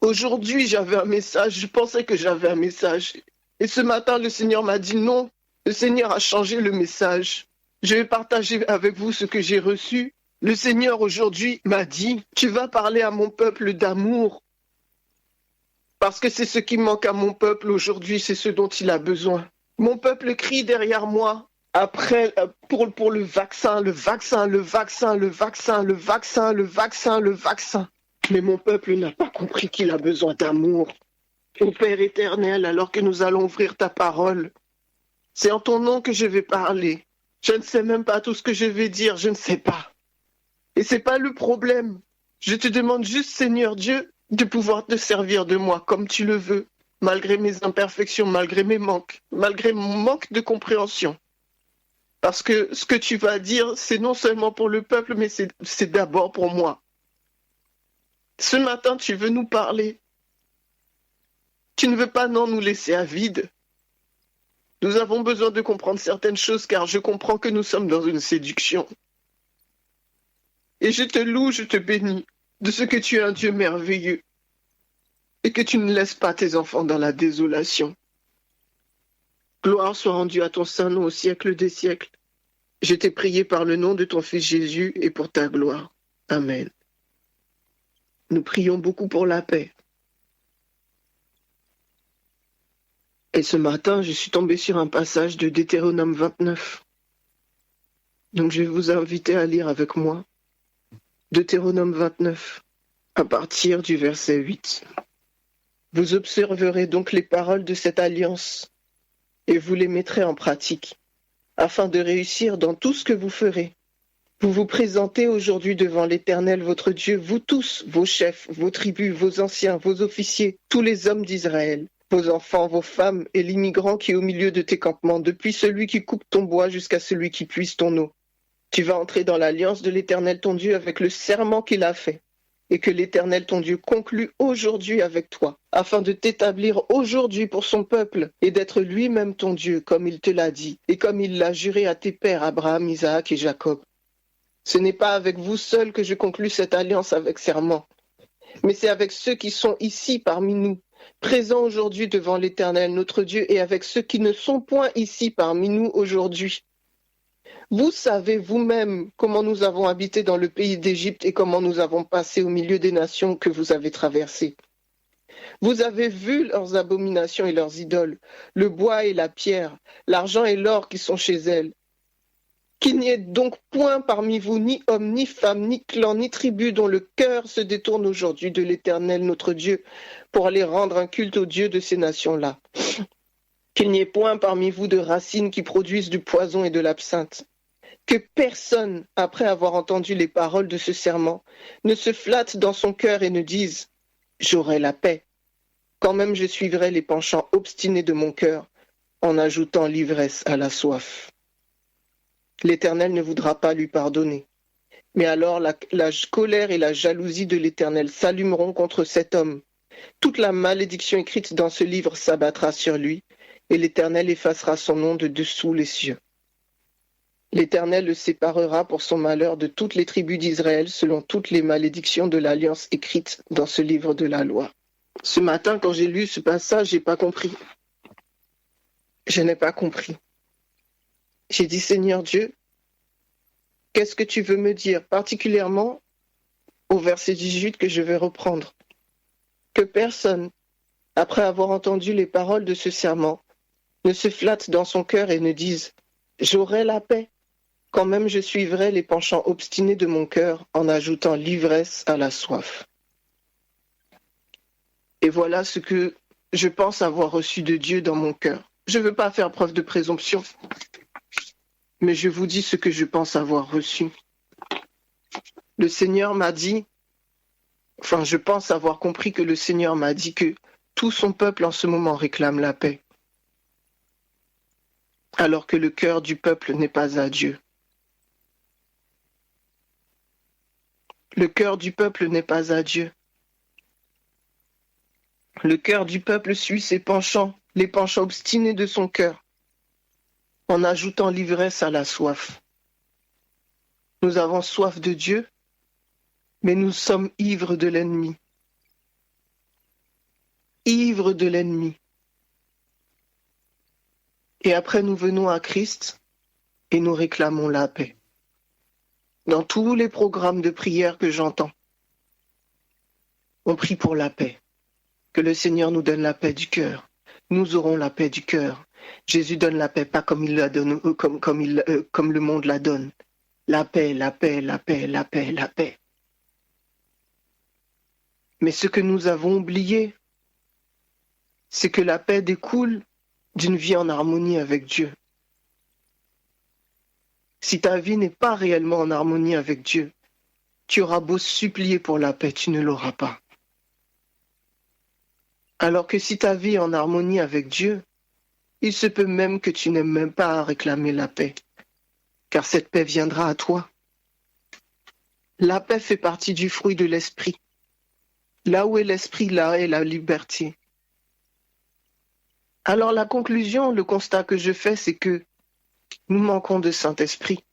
Aujourd'hui, j'avais un message, je pensais que j'avais un message. Et ce matin, le Seigneur m'a dit non, le Seigneur a changé le message. Je vais partager avec vous ce que j'ai reçu. Le Seigneur aujourd'hui m'a dit, tu vas parler à mon peuple d'amour, parce que c'est ce qui manque à mon peuple aujourd'hui, c'est ce dont il a besoin. Mon peuple crie derrière moi après pour le vaccin, le vaccin, le vaccin, le vaccin, le vaccin, le vaccin, le vaccin. Mais mon peuple n'a pas compris qu'il a besoin d'amour. Ô Père éternel, alors que nous allons ouvrir ta parole, c'est en ton nom que je vais parler. Je ne sais même pas tout ce que je vais dire, je ne sais pas. Et c'est pas le problème. Je te demande juste, Seigneur Dieu, de pouvoir te servir de moi comme tu le veux, malgré mes imperfections, malgré mes manques, malgré mon manque de compréhension. Parce que ce que tu vas dire, c'est non seulement pour le peuple, mais c'est d'abord pour moi. Ce matin, tu veux nous parler. Tu ne veux pas, non, nous laisser à vide. Nous avons besoin de comprendre certaines choses, car je comprends que nous sommes dans une séduction. Et je te loue, je te bénis de ce que tu es un Dieu merveilleux et que tu ne laisses pas tes enfants dans la désolation. Gloire soit rendue à ton saint nom au siècle des siècles. Je t'ai prié par le nom de ton Fils Jésus et pour ta gloire. Amen. Nous prions beaucoup pour la paix. Et ce matin, je suis tombée sur un passage de Deutéronome 29. Donc je vais vous inviter à lire avec moi Deutéronome 29, à partir du verset 8. Vous observerez donc les paroles de cette alliance et vous les mettrez en pratique, afin de réussir dans tout ce que vous ferez. Vous vous présentez aujourd'hui devant l'Éternel votre Dieu, vous tous, vos chefs, vos tribus, vos anciens, vos officiers, tous les hommes d'Israël, vos enfants, vos femmes et l'immigrant qui est au milieu de tes campements, depuis celui qui coupe ton bois jusqu'à celui qui puise ton eau. Tu vas entrer dans l'alliance de l'Éternel ton Dieu avec le serment qu'il a fait, et que l'Éternel ton Dieu conclut aujourd'hui avec toi, afin de t'établir aujourd'hui pour son peuple, et d'être lui-même ton Dieu, comme il te l'a dit, et comme il l'a juré à tes pères Abraham, Isaac et Jacob. Ce n'est pas avec vous seuls que je conclus cette alliance avec serment, mais c'est avec ceux qui sont ici parmi nous, présents aujourd'hui devant l'Éternel notre Dieu, et avec ceux qui ne sont point ici parmi nous aujourd'hui. Vous savez vous-même comment nous avons habité dans le pays d'Égypte et comment nous avons passé au milieu des nations que vous avez traversées. Vous avez vu leurs abominations et leurs idoles, le bois et la pierre, l'argent et l'or qui sont chez elles. Qu'il n'y ait donc point parmi vous ni homme, ni femme, ni clan, ni tribu dont le cœur se détourne aujourd'hui de l'Éternel notre Dieu pour aller rendre un culte au Dieu de ces nations-là. Qu'il n'y ait point parmi vous de racines qui produisent du poison et de l'absinthe. Que personne, après avoir entendu les paroles de ce serment, ne se flatte dans son cœur et ne dise « J'aurai la paix », quand même je suivrai les penchants obstinés de mon cœur, en ajoutant l'ivresse à la soif. L'Éternel ne voudra pas lui pardonner. Mais alors la colère et la jalousie de l'Éternel s'allumeront contre cet homme. Toute la malédiction écrite dans ce livre s'abattra sur lui, et l'Éternel effacera son nom de dessous les cieux. L'Éternel le séparera pour son malheur de toutes les tribus d'Israël selon toutes les malédictions de l'alliance écrite dans ce livre de la loi. Ce matin, quand j'ai lu ce passage, j'ai pas compris. Je n'ai pas compris. J'ai dit, Seigneur Dieu, qu'est-ce que tu veux me dire, particulièrement au verset 18 que je vais reprendre? Que personne, après avoir entendu les paroles de ce serment, ne se flatte dans son cœur et ne dise « J'aurai la paix », quand même je suivrai les penchants obstinés de mon cœur en ajoutant l'ivresse à la soif. Et voilà ce que je pense avoir reçu de Dieu dans mon cœur. Je ne veux pas faire preuve de présomption, mais je vous dis ce que je pense avoir reçu. Le Seigneur m'a dit, je pense avoir compris que le Seigneur m'a dit que tout son peuple en ce moment réclame la paix, alors que le cœur du peuple n'est pas à Dieu. Le cœur du peuple n'est pas à Dieu. Le cœur du peuple suit ses penchants, les penchants obstinés de son cœur, en ajoutant l'ivresse à la soif. Nous avons soif de Dieu, mais nous sommes ivres de l'ennemi. ivres de l'ennemi. Et après, nous venons à Christ et nous réclamons la paix. Dans tous les programmes de prière que j'entends, on prie pour la paix. Que le Seigneur nous donne la paix du cœur. Nous aurons la paix du cœur. Jésus donne la paix, pas comme il la donne, comme le monde la donne. La paix, la paix, la paix, la paix, la paix. Mais ce que nous avons oublié, c'est que la paix découle d'une vie en harmonie avec Dieu. Si ta vie n'est pas réellement en harmonie avec Dieu, tu auras beau supplier pour la paix, tu ne l'auras pas. Alors que si ta vie est en harmonie avec Dieu, il se peut même que tu n'aimes même pas à réclamer la paix, car cette paix viendra à toi. La paix fait partie du fruit de l'esprit. Là où est l'esprit, là est la liberté. Alors la conclusion, le constat que je fais, c'est que nous manquons de Saint-Esprit.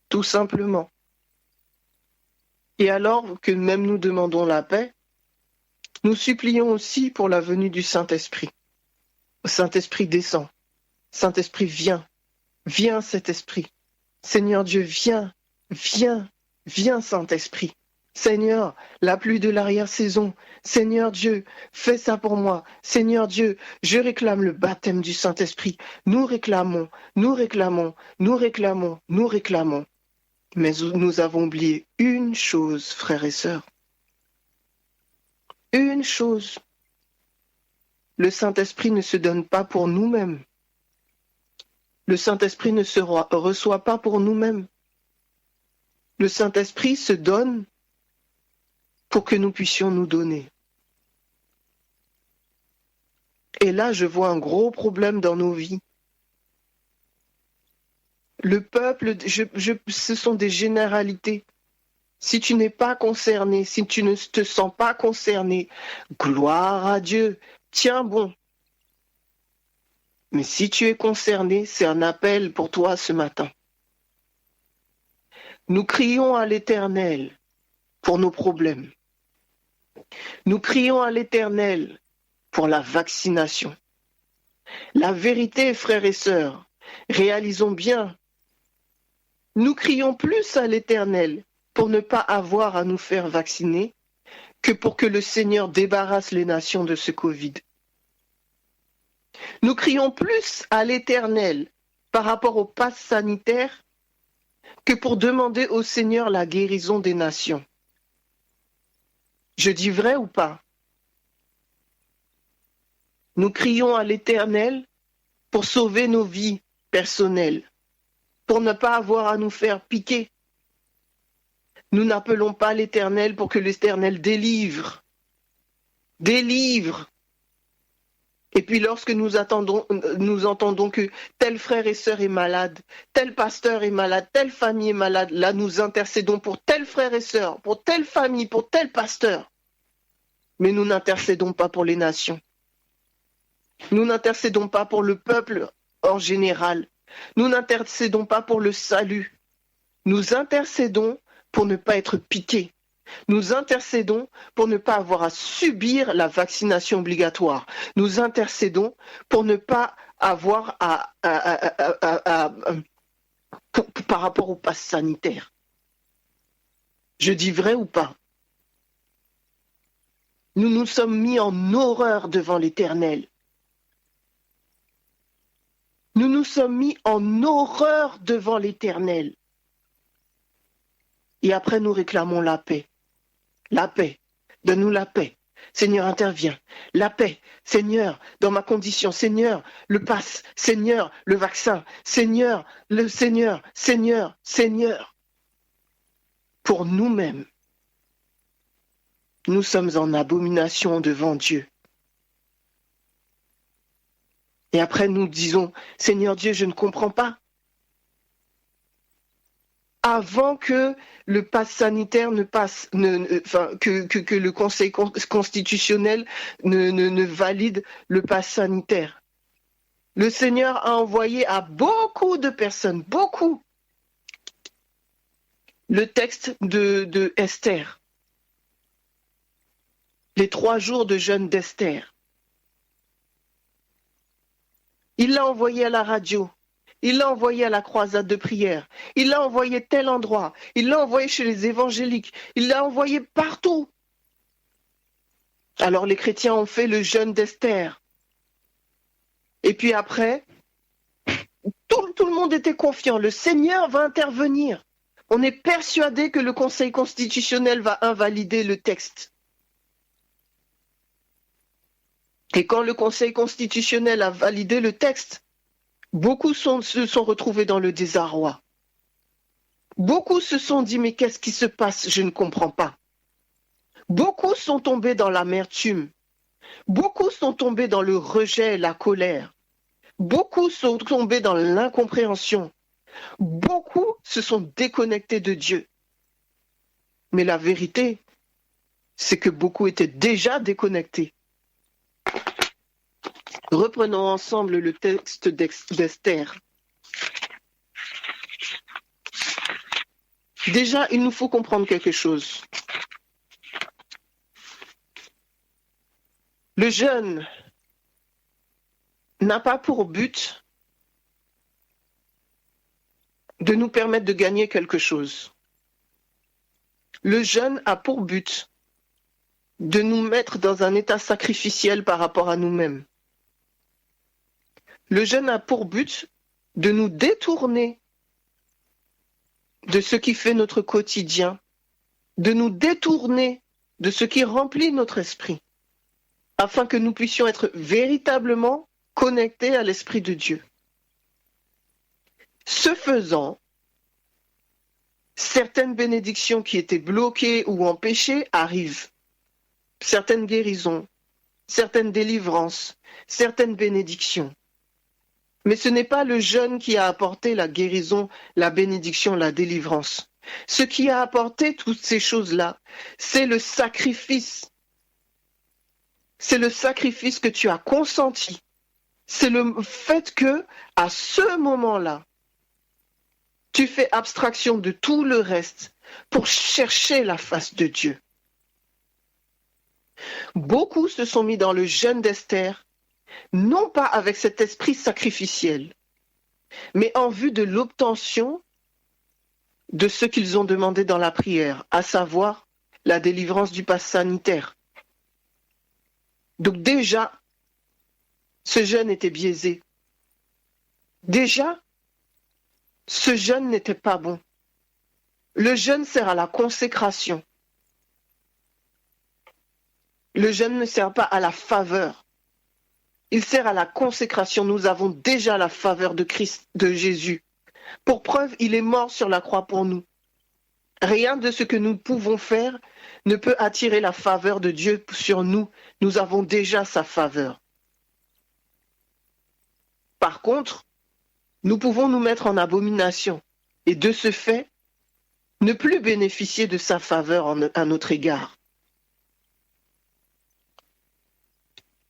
Tout simplement. Et alors que même nous demandons la paix, nous supplions aussi pour la venue du Saint-Esprit. Saint-Esprit descend. Saint-Esprit viens. Viens, cet esprit. Seigneur Dieu, viens. Viens. Viens, Saint-Esprit. Seigneur, la pluie de l'arrière-saison. Seigneur Dieu, fais ça pour moi. Seigneur Dieu, je réclame le baptême du Saint-Esprit. Nous réclamons, nous réclamons, nous réclamons, nous réclamons. Mais nous avons oublié une chose, frères et sœurs. Une chose. Le Saint-Esprit ne se donne pas pour nous-mêmes. Le Saint-Esprit ne se reçoit pas pour nous-mêmes. Le Saint-Esprit se donne pour que nous puissions nous donner. Et là, je vois un gros problème dans nos vies. Le peuple, ce sont des généralités. Si tu n'es pas concerné, si tu ne te sens pas concerné, gloire à Dieu, tiens bon. Mais si tu es concerné, c'est un appel pour toi ce matin. Nous crions à l'Éternel pour nos problèmes. Nous crions à l'Éternel pour la vaccination. La vérité, frères et sœurs, réalisons bien. Nous crions plus à l'Éternel pour ne pas avoir à nous faire vacciner que pour que le Seigneur débarrasse les nations de ce Covid. Nous crions plus à l'Éternel par rapport au pass sanitaire que pour demander au Seigneur la guérison des nations. Je dis vrai ou pas? Nous crions à l'Éternel pour sauver nos vies personnelles, pour ne pas avoir à nous faire piquer. Nous n'appelons pas l'Éternel pour que l'Éternel délivre. Délivre. Et puis lorsque nous entendons que tel frère et sœur est malade, tel pasteur est malade, telle famille est malade, là nous intercédons pour tel frère et sœur, pour telle famille, pour tel pasteur. Mais nous n'intercédons pas pour les nations. Nous n'intercédons pas pour le peuple en général. Nous n'intercédons pas pour le salut. Nous intercédons pour ne pas être piqués. Nous intercédons pour ne pas avoir à subir la vaccination obligatoire. Nous intercédons pour ne pas avoir par rapport au pass sanitaire. Je dis vrai ou pas? Nous nous sommes mis en horreur devant l'Éternel. Nous nous sommes mis en horreur devant l'Éternel. Et après, nous réclamons la paix. La paix. Donne-nous la paix. Seigneur, interviens. La paix. Seigneur, dans ma condition. Seigneur, le pass. Seigneur, le vaccin. Seigneur, le Seigneur. Seigneur, Seigneur. Pour nous-mêmes, nous sommes en abomination devant Dieu. Et après, nous disons, Seigneur Dieu, je ne comprends pas. Avant que le pass sanitaire ne passe, que le Conseil constitutionnel ne valide le pass sanitaire. Le Seigneur a envoyé à beaucoup de personnes, beaucoup, le texte de Esther. les 3 jours de jeûne d'Esther. Il l'a envoyé à la radio, il l'a envoyé à la croisade de prière, il l'a envoyé tel endroit, il l'a envoyé chez les évangéliques, il l'a envoyé partout. Alors les chrétiens ont fait le jeûne d'Esther. Et puis après, tout le monde était confiant, le Seigneur va intervenir. On est persuadé que le Conseil constitutionnel va invalider le texte. Et quand le Conseil constitutionnel a validé le texte, beaucoup se sont retrouvés dans le désarroi. Beaucoup se sont dit, mais qu'est-ce qui se passe? Je ne comprends pas. Beaucoup sont tombés dans l'amertume. Beaucoup sont tombés dans le rejet et la colère. Beaucoup sont tombés dans l'incompréhension. Beaucoup se sont déconnectés de Dieu. Mais la vérité, c'est que beaucoup étaient déjà déconnectés. Reprenons ensemble le texte d'Esther. Déjà, il nous faut comprendre quelque chose. Le jeûne n'a pas pour but de nous permettre de gagner quelque chose. Le jeûne a pour but de nous mettre dans un état sacrificiel par rapport à nous-mêmes. Le jeûne a pour but de nous détourner de ce qui fait notre quotidien, de nous détourner de ce qui remplit notre esprit, afin que nous puissions être véritablement connectés à l'Esprit de Dieu. Ce faisant, certaines bénédictions qui étaient bloquées ou empêchées arrivent. Certaines guérisons, certaines délivrances, certaines bénédictions. Mais ce n'est pas le jeûne qui a apporté la guérison, la bénédiction, la délivrance. Ce qui a apporté toutes ces choses-là, c'est le sacrifice. C'est le sacrifice que tu as consenti. C'est le fait que, à ce moment-là, tu fais abstraction de tout le reste pour chercher la face de Dieu. Beaucoup se sont mis dans le jeûne d'Esther, non pas avec cet esprit sacrificiel, mais en vue de l'obtention de ce qu'ils ont demandé dans la prière, à savoir la délivrance du pass sanitaire. Donc déjà, ce jeûne était biaisé. Déjà, ce jeûne n'était pas bon. Le jeûne sert à la consécration. Le jeûne ne sert pas à la faveur. Il sert à la consécration. Nous avons déjà la faveur de Christ, de Jésus. Pour preuve, il est mort sur la croix pour nous. Rien de ce que nous pouvons faire ne peut attirer la faveur de Dieu sur nous. Nous avons déjà sa faveur. Par contre, nous pouvons nous mettre en abomination et de ce fait, ne plus bénéficier de sa faveur à notre égard.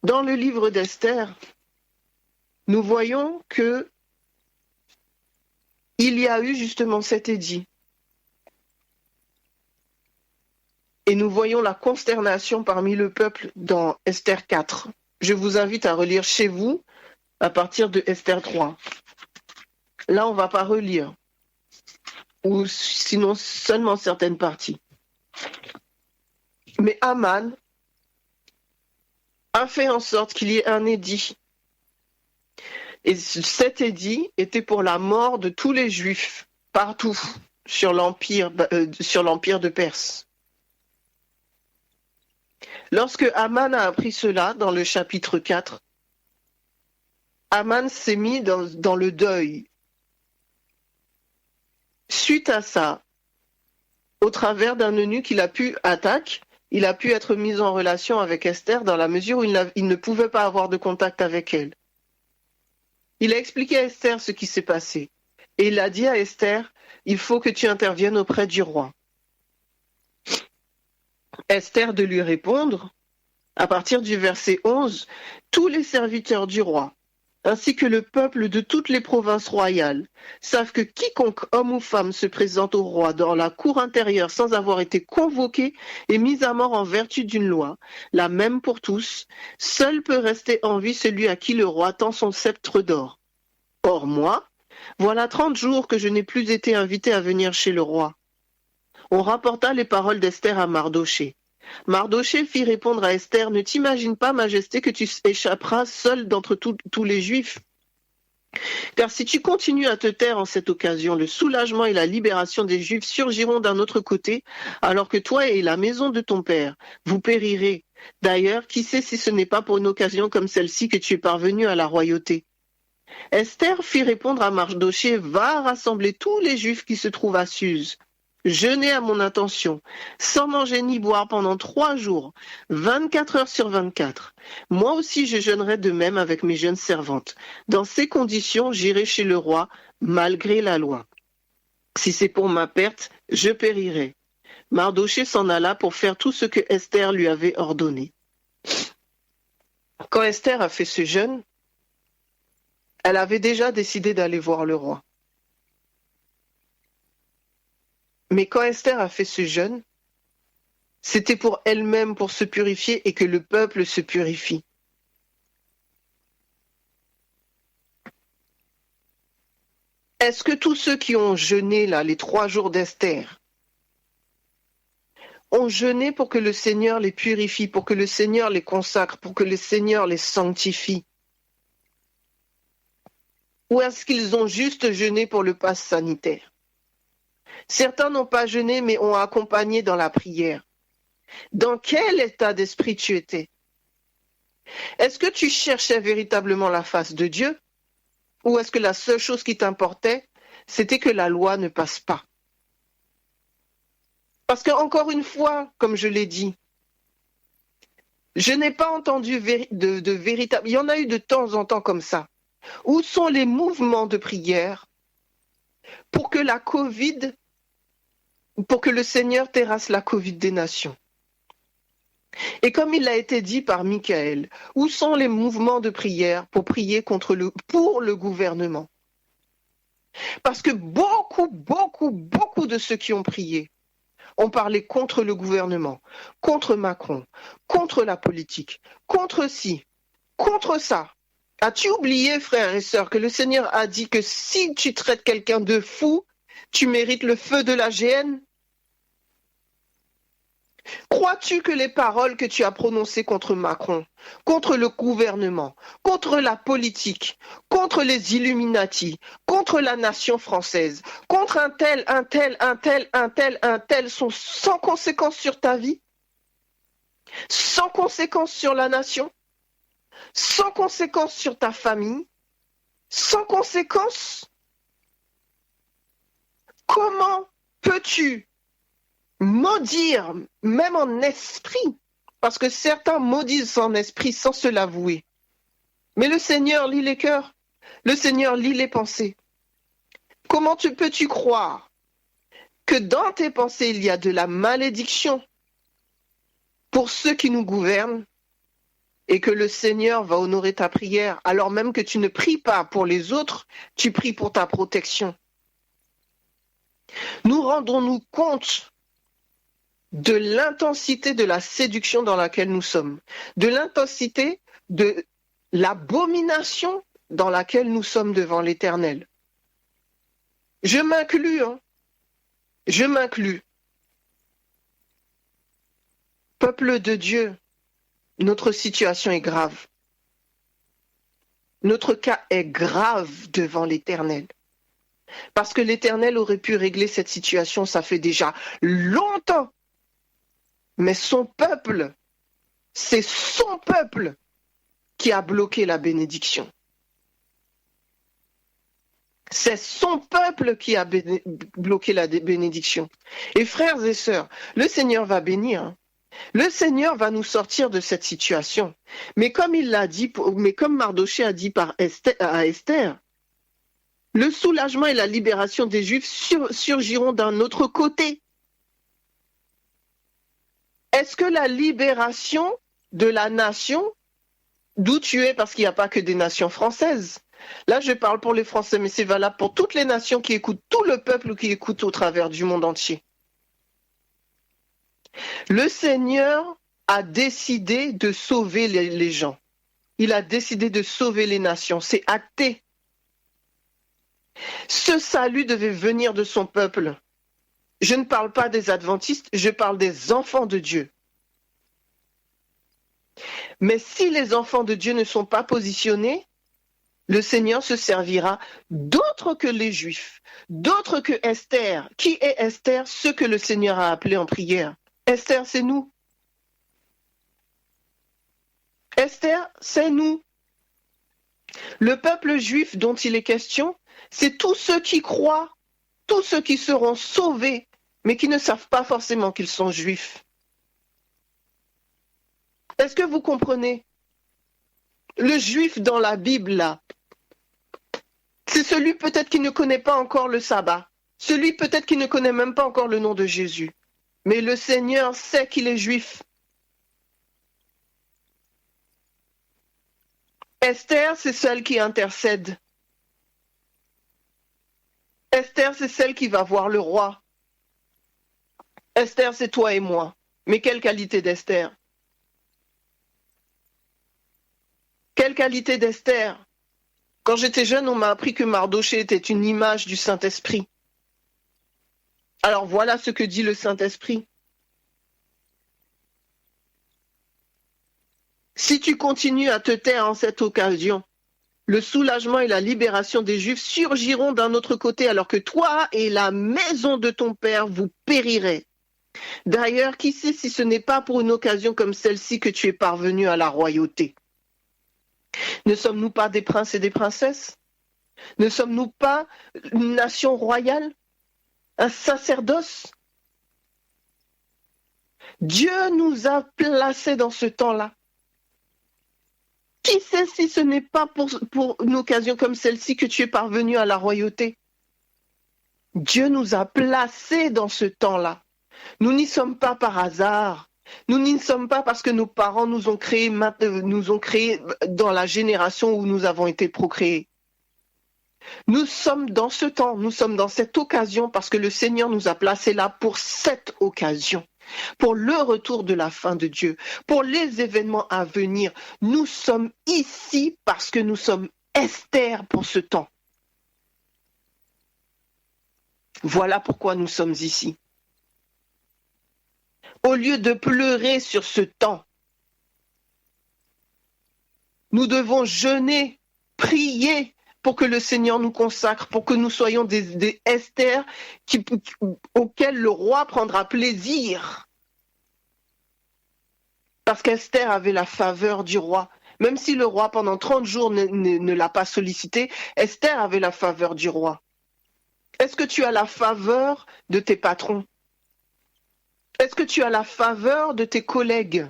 Dans le livre d'Esther, nous voyons que il y a eu justement cet édit. Et nous voyons la consternation parmi le peuple dans Esther 4. Je vous invite à relire chez vous à partir de Esther 3. Là, on ne va pas relire, ou sinon seulement certaines parties. Mais Aman a fait en sorte qu'il y ait un édit. Et cet édit était pour la mort de tous les Juifs, partout, sur l'empire de Perse. Lorsque Aman a appris cela, dans le chapitre 4, Aman s'est mis dans le deuil. Suite à ça, au travers d'un eunuque, il a pu être mis en relation avec Esther dans la mesure où il ne pouvait pas avoir de contact avec elle. Il a expliqué à Esther ce qui s'est passé. Et il a dit à Esther, il faut que tu interviennes auprès du roi. Esther de lui répondre, à partir du verset 11, tous les serviteurs du roi ainsi que le peuple de toutes les provinces royales, savent que quiconque homme ou femme se présente au roi dans la cour intérieure sans avoir été convoqué est mis à mort en vertu d'une loi, la même pour tous. Seul peut rester en vie celui à qui le roi tend son sceptre d'or. Or moi, voilà 30 jours que je n'ai plus été invité à venir chez le roi. On rapporta les paroles d'Esther à Mardoché. Mardoché fit répondre à Esther, « Ne t'imagine pas, Majesté, que tu échapperas seul d'entre tous les Juifs. Car si tu continues à te taire en cette occasion, le soulagement et la libération des Juifs surgiront d'un autre côté, alors que toi et la maison de ton père, vous périrez. D'ailleurs, qui sait si ce n'est pas pour une occasion comme celle-ci que tu es parvenu à la royauté. » Esther fit répondre à Mardoché, « Va rassembler tous les Juifs qui se trouvent à Suse. Jeûner à mon intention, sans manger ni boire pendant 3 jours, 24 heures sur 24. Moi aussi je jeûnerai de même avec mes jeunes servantes. Dans ces conditions, j'irai chez le roi, malgré la loi. Si c'est pour ma perte, je périrai. » Mardoché s'en alla pour faire tout ce que Esther lui avait ordonné. Quand Esther a fait ce jeûne, elle avait déjà décidé d'aller voir le roi. Mais quand Esther a fait ce jeûne, c'était pour elle-même, pour se purifier et que le peuple se purifie. Est-ce que tous ceux qui ont jeûné là, les 3 jours d'Esther, ont jeûné pour que le Seigneur les purifie, pour que le Seigneur les consacre, pour que le Seigneur les sanctifie? Ou est-ce qu'ils ont juste jeûné pour le pass sanitaire? Certains n'ont pas jeûné, mais ont accompagné dans la prière. Dans quel état d'esprit tu étais? Est-ce que tu cherchais véritablement la face de Dieu? Ou est-ce que la seule chose qui t'importait, c'était que la loi ne passe pas? Parce que, encore une fois, comme je l'ai dit, je n'ai pas entendu de véritable... Il y en a eu de temps en temps comme ça. Où sont les mouvements de prière pour que la Covid, pour que le Seigneur terrasse la Covid des nations? Et comme il a été dit par Michael, où sont les mouvements de prière pour prier pour le gouvernement? Parce que beaucoup de ceux qui ont prié ont parlé contre le gouvernement, contre Macron, contre la politique, contre ci, contre ça. As-tu oublié, frères et sœurs, que le Seigneur a dit que si tu traites quelqu'un de fou, tu mérites le feu de la géhenne? Crois-tu que les paroles que tu as prononcées contre Macron, contre le gouvernement, contre la politique, contre les Illuminati, contre la nation française, contre un tel sont sans conséquence sur ta vie? Sans conséquence sur la nation? Sans conséquence sur ta famille? Sans conséquence? Comment peux-tu maudire, même en esprit, parce que certains maudissent en esprit sans se l'avouer. Mais le Seigneur lit les cœurs, le Seigneur lit les pensées. Comment peux-tu croire que dans tes pensées, il y a de la malédiction pour ceux qui nous gouvernent et que le Seigneur va honorer ta prière, alors même que tu ne pries pas pour les autres, tu pries pour ta protection? Nous rendons-nous compte de l'intensité de la séduction dans laquelle nous sommes, de l'intensité de l'abomination dans laquelle nous sommes devant l'Éternel? Je m'inclus, je m'inclus. Peuple de Dieu, notre situation est grave. Notre cas est grave devant l'Éternel. Parce que l'Éternel aurait pu régler cette situation, ça fait déjà longtemps. Mais son peuple, c'est son peuple qui a bloqué la bénédiction. C'est son peuple qui a bloqué la bénédiction. Et frères et sœurs, le Seigneur va bénir. Le Seigneur va nous sortir de cette situation. Mais comme il l'a dit, mais comme Mardoché a dit à Esther, le soulagement et la libération des Juifs surgiront d'un autre côté. Est-ce que la libération de la nation d'où tu es, parce qu'il n'y a pas que des nations françaises. Là, je parle pour les Français, mais c'est valable pour toutes les nations qui écoutent, tout le peuple qui écoute au travers du monde entier. Le Seigneur a décidé de sauver les gens. Il a décidé de sauver les nations. C'est acté. Ce salut devait venir de son peuple. Je ne parle pas des adventistes, je parle des enfants de Dieu. Mais si les enfants de Dieu ne sont pas positionnés, le Seigneur se servira d'autres que les Juifs, d'autres que Esther. Qui est Esther? Ceux que le Seigneur a appelés en prière. Esther, c'est nous. Esther, c'est nous. Le peuple juif dont il est question, c'est tous ceux qui croient, tous ceux qui seront sauvés, mais qui ne savent pas forcément qu'ils sont juifs. Est-ce que vous comprenez? Le juif dans la Bible, là, c'est celui peut-être qui ne connaît pas encore le sabbat, celui peut-être qui ne connaît même pas encore le nom de Jésus. Mais le Seigneur sait qu'il est juif. Esther, c'est celle qui intercède. Esther, c'est celle qui va voir le roi. Esther, c'est toi et moi. Mais quelle qualité d'Esther? Quelle qualité d'Esther? Quand j'étais jeune, on m'a appris que Mardochée était une image du Saint-Esprit. Alors voilà ce que dit le Saint-Esprit. Si tu continues à te taire en cette occasion, le soulagement et la libération des Juifs surgiront d'un autre côté, alors que toi et la maison de ton père, vous périrez. D'ailleurs, qui sait si ce n'est pas pour une occasion comme celle-ci que tu es parvenu à la royauté? Ne sommes-nous pas des princes et des princesses? Ne sommes-nous pas une nation royale? Un sacerdoce? Dieu nous a placés dans ce temps-là. Qui sait si ce n'est pas pour une occasion comme celle-ci que tu es parvenu à la royauté? Dieu nous a placés dans ce temps-là. Nous n'y sommes pas par hasard. Nous n'y sommes pas parce que nos parents nous ont créés dans la génération où nous avons été procréés. Nous sommes dans ce temps, nous sommes dans cette occasion parce que le Seigneur nous a placés là pour cette occasion, pour le retour de la fin de Dieu, pour les événements à venir. Nous sommes ici parce que nous sommes Esther pour ce temps. Voilà pourquoi nous sommes ici. Au lieu de pleurer sur ce temps, nous devons jeûner, prier pour que le Seigneur nous consacre, pour que nous soyons des Esther auxquels le roi prendra plaisir. Parce qu'Esther avait la faveur du roi. Même si le roi, pendant 30 jours, ne l'a pas sollicité, Esther avait la faveur du roi. Est-ce que tu as la faveur de tes patrons? Est-ce que tu as la faveur de tes collègues?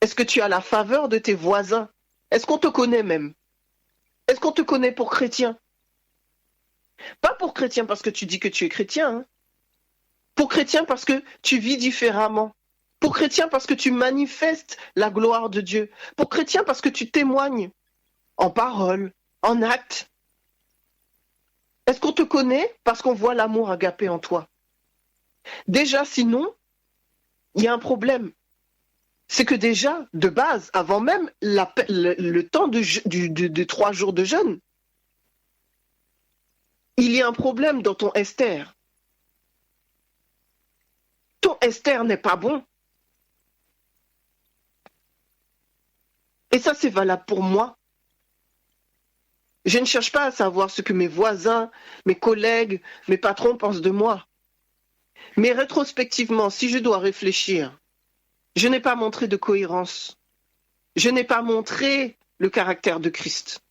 Est-ce que tu as la faveur de tes voisins? Est-ce qu'on te connaît même? Est-ce qu'on te connaît pour chrétien? Pas pour chrétien parce que tu dis que tu es chrétien. Hein? Pour chrétien parce que tu vis différemment. Pour chrétien parce que tu manifestes la gloire de Dieu. Pour chrétien parce que tu témoignes en parole, en acte. Est-ce qu'on te connaît parce qu'on voit l'amour agapé en toi? Déjà, sinon, il y a un problème. C'est que déjà, de base, avant même le temps de 3 jours de jeûne, il y a un problème dans ton Esther. Ton Esther n'est pas bon. Et ça, c'est valable pour moi. Je ne cherche pas à savoir ce que mes voisins, mes collègues, mes patrons pensent de moi. Mais rétrospectivement, si je dois réfléchir, je n'ai pas montré de cohérence. Je n'ai pas montré le caractère de Christ.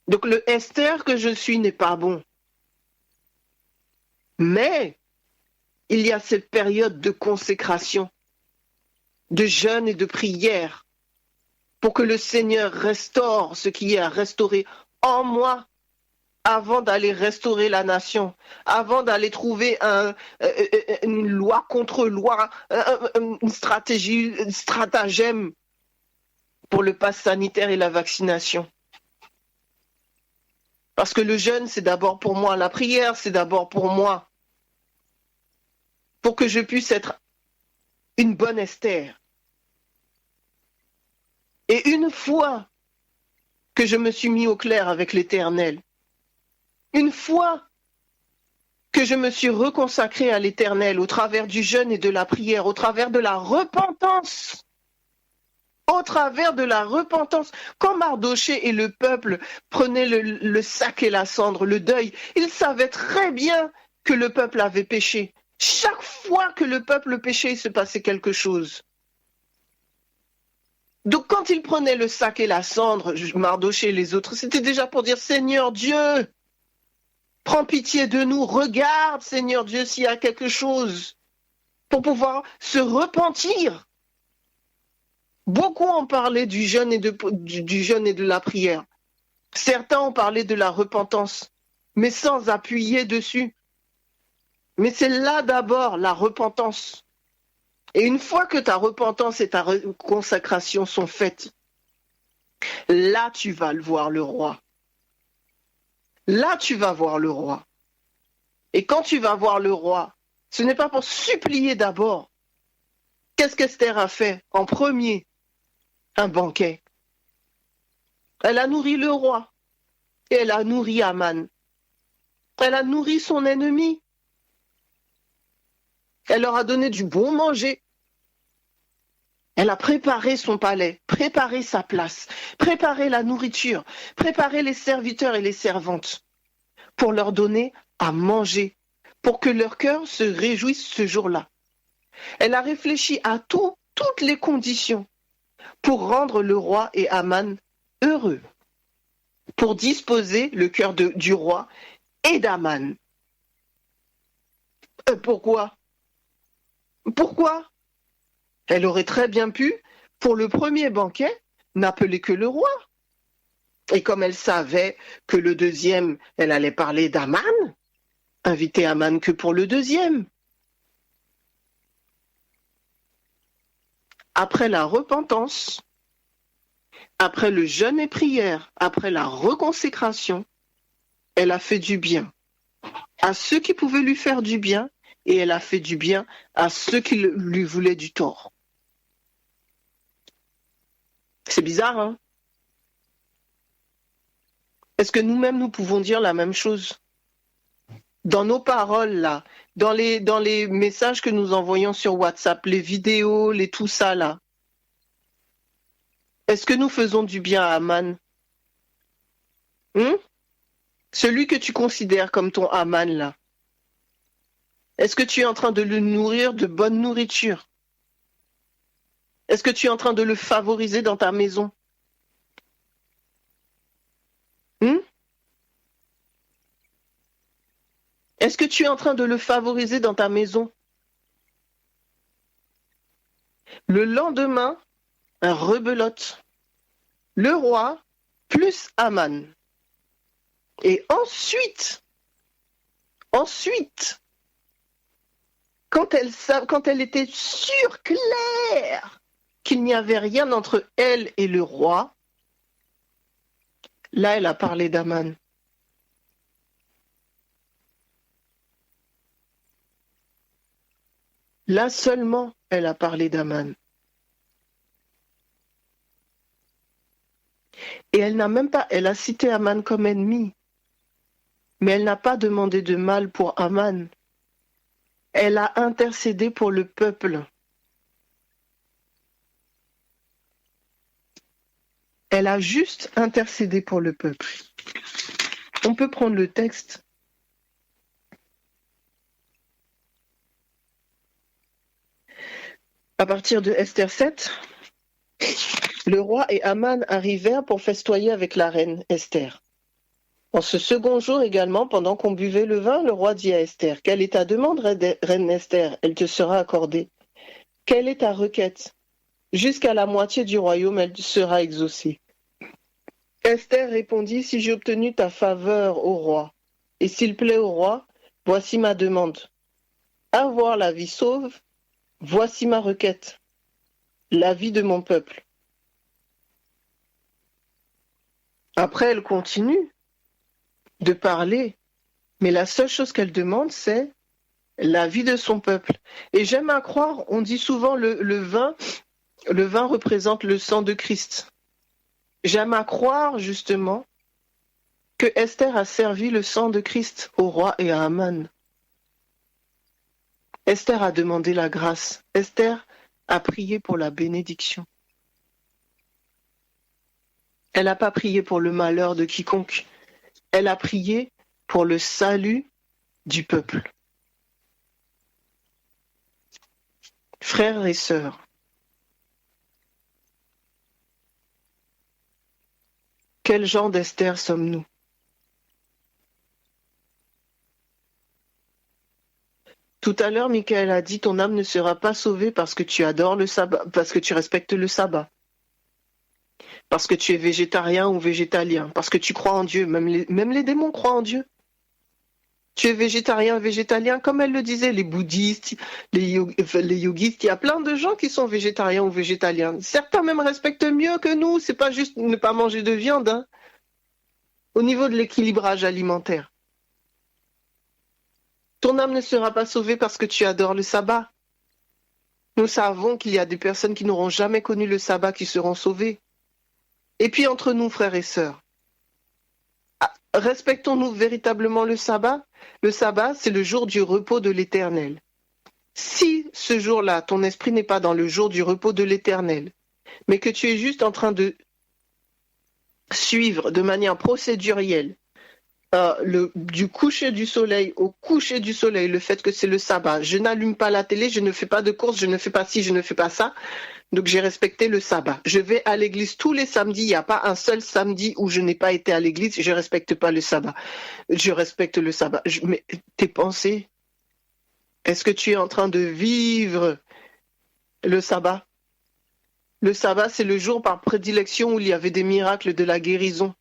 Donc le Esther que je suis n'est pas bon. Mais il y a cette période de consécration, de jeûne et de prière pour que le Seigneur restaure ce qui est à restaurer en moi avant d'aller restaurer la nation, avant d'aller trouver une loi contre loi, une stratégie, un stratagème pour le pass sanitaire et la vaccination. Parce que le jeûne, c'est d'abord pour moi. La prière, c'est d'abord pour moi. Pour que je puisse être une bonne Esther. Et une fois que je me suis mis au clair avec l'Éternel, une fois que je me suis reconsacré à l'Éternel au travers du jeûne et de la prière, au travers de la repentance, quand Mardoché et le peuple prenaient le sac et la cendre, le deuil, ils savaient très bien que le peuple avait péché. Chaque fois que le peuple péchait, il se passait quelque chose. Donc quand ils prenaient le sac et la cendre, Mardoché et les autres, c'était déjà pour dire « Seigneur Dieu, prends pitié de nous, regarde Seigneur Dieu s'il y a quelque chose pour pouvoir se repentir ». Beaucoup ont parlé du jeûne et de la prière. Certains ont parlé de la repentance, mais sans appuyer dessus. Mais c'est là d'abord la repentance. Et une fois que ta repentance et ta consacration sont faites, là tu vas voir le roi. Là tu vas voir le roi. Et quand tu vas voir le roi, ce n'est pas pour supplier d'abord. Qu'est-ce qu'Esther a fait en premier? Un banquet. Elle a nourri le roi et elle a nourri Aman. Elle a nourri son ennemi. Elle leur a donné du bon manger. Elle a préparé son palais, préparé sa place, préparé la nourriture, préparé les serviteurs et les servantes pour leur donner à manger, pour que leur cœur se réjouisse ce jour-là. Elle a réfléchi à toutes les conditions pour rendre le roi et Aman heureux, pour disposer le cœur du roi et d'Aman. Pourquoi? Elle aurait très bien pu, pour le premier banquet, n'appeler que le roi. Et comme elle savait que le deuxième, elle allait parler d'Aman, inviter Aman que pour le deuxième. Après la repentance, après le jeûne et prière, après la reconsécration, elle a fait du bien à ceux qui pouvaient lui faire du bien et elle a fait du bien à ceux qui lui voulaient du tort. C'est bizarre, hein? Est-ce que nous-mêmes, nous pouvons dire la même chose? Dans nos paroles, là, dans les messages que nous envoyons sur WhatsApp, les vidéos, tout ça, là, est-ce que nous faisons du bien à Aman? Celui que tu considères comme ton Aman, là, est-ce que tu es en train de le nourrir de bonne nourriture? Est-ce que tu es en train de le favoriser dans ta maison? Est-ce que tu es en train de le favoriser dans ta maison? Le lendemain, un rebelote. Le roi plus Aman. Et ensuite, quand elle était sûre, claire, qu'il n'y avait rien entre elle et le roi, là, elle a parlé d'Aman. Là seulement, elle a parlé d'Aman. Et elle n'a même pas, elle a cité Aman comme ennemi. Mais elle n'a pas demandé de mal pour Aman. Elle a intercédé pour le peuple. Elle a juste intercédé pour le peuple. On peut prendre le texte. À partir de Esther 7, le roi et Aman arrivèrent pour festoyer avec la reine Esther. En ce second jour également, pendant qu'on buvait le vin, le roi dit à Esther, « Quelle est ta demande, reine Esther? Elle te sera accordée. Quelle est ta requête? Jusqu'à la moitié du royaume, elle sera exaucée. » Esther répondit, « Si j'ai obtenu ta faveur au roi, et s'il plaît au roi, voici ma demande. Avoir la vie sauve, voici ma requête, la vie de mon peuple. Après, elle continue de parler, mais la seule chose qu'elle demande, c'est la vie de son peuple. Et j'aime à croire, on dit souvent le vin représente le sang de Christ. J'aime à croire justement que Esther a servi le sang de Christ au roi et à Haman. Esther a demandé la grâce. Esther a prié pour la bénédiction. Elle n'a pas prié pour le malheur de quiconque. Elle a prié pour le salut du peuple. Frères et sœurs, quel genre d'Esther sommes-nous? Tout à l'heure, Michael a dit, ton âme ne sera pas sauvée parce que tu adores le sabbat, parce que tu respectes le sabbat, parce que tu es végétarien ou végétalien, parce que tu crois en Dieu. Même les démons croient en Dieu. Tu es végétarien, végétalien, comme elle le disait, les bouddhistes, les yogistes, il y a plein de gens qui sont végétariens ou végétaliens. Certains même respectent mieux que nous, c'est pas juste ne pas manger de viande, hein, au niveau de l'équilibrage alimentaire. Ton âme ne sera pas sauvée parce que tu adores le sabbat. Nous savons qu'il y a des personnes qui n'auront jamais connu le sabbat qui seront sauvées. Et puis entre nous, frères et sœurs, respectons-nous véritablement le sabbat? Le sabbat, c'est le jour du repos de l'Éternel. Si ce jour-là, ton esprit n'est pas dans le jour du repos de l'Éternel, mais que tu es juste en train de suivre de manière procédurielle du coucher du soleil au coucher du soleil, le fait que c'est le sabbat, je n'allume pas la télé, je ne fais pas de courses, je ne fais pas ci, je ne fais pas ça, donc j'ai respecté le sabbat. Je vais à l'église tous les samedis, il n'y a pas un seul samedi où je n'ai pas été à l'église, je ne respecte pas le sabbat. Je respecte le sabbat. Mais tes pensées, est-ce que tu es en train de vivre le sabbat? Le sabbat, c'est le jour par prédilection où il y avait des miracles de la guérison.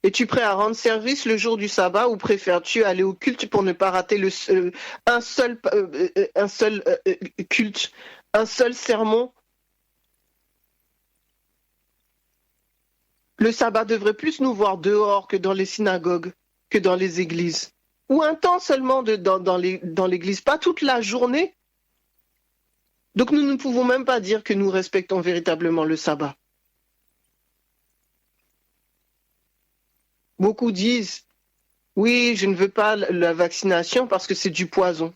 Es-tu prêt à rendre service le jour du sabbat ou préfères-tu aller au culte pour ne pas rater un seul culte, un seul sermon? Le sabbat devrait plus nous voir dehors que dans les synagogues, que dans les églises. Ou un temps seulement dans l'église, pas toute la journée. Donc nous ne pouvons même pas dire que nous respectons véritablement le sabbat. Beaucoup disent, oui, je ne veux pas la vaccination parce que c'est du poison.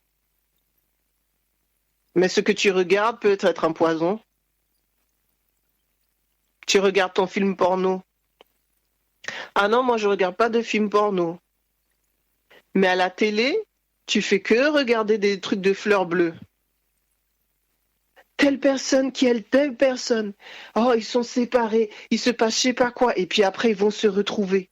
Mais ce que tu regardes peut être un poison. Tu regardes ton film porno. Ah non, moi je regarde pas de film porno. Mais à la télé, tu fais que regarder des trucs de fleurs bleues. Telle personne qui est telle personne. Oh, ils sont séparés, il se passe je sais pas quoi. Et puis après, ils vont se retrouver.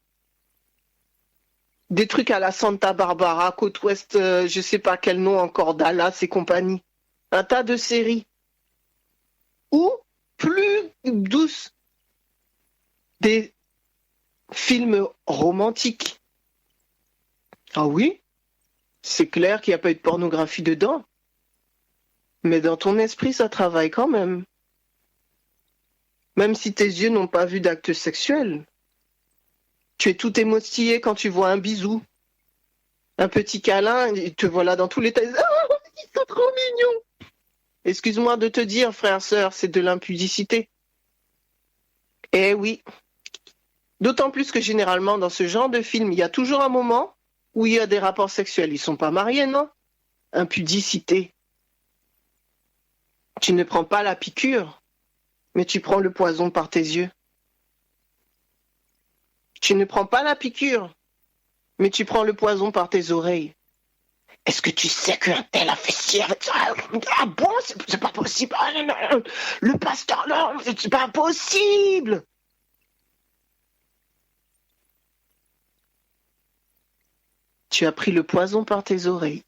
Des trucs à la Santa Barbara, côte ouest, je sais pas quel nom encore, Dallas et compagnie. Un tas de séries. Ou, plus douces, des films romantiques. Ah oui, c'est clair qu'il n'y a pas eu de pornographie dedans. Mais dans ton esprit, ça travaille quand même. Même si tes yeux n'ont pas vu d'acte sexuel. Tu es tout émoustillé quand tu vois un bisou. Un petit câlin, et te voilà dans tous les tas. Oh, ils sont trop mignons. Excuse-moi de te dire, frère, sœur, c'est de l'impudicité. Eh oui. D'autant plus que généralement, dans ce genre de film, il y a toujours un moment où il y a des rapports sexuels. Ils sont pas mariés, non? Impudicité. Tu ne prends pas la piqûre, mais tu prends le poison par tes yeux. Tu ne prends pas la piqûre, mais tu prends le poison par tes oreilles. Est-ce que tu sais qu'un tel a fait ci avec ça? Ah bon, c'est pas possible. Ah, non, non. Le pasteur, non, c'est pas possible. Tu as pris le poison par tes oreilles.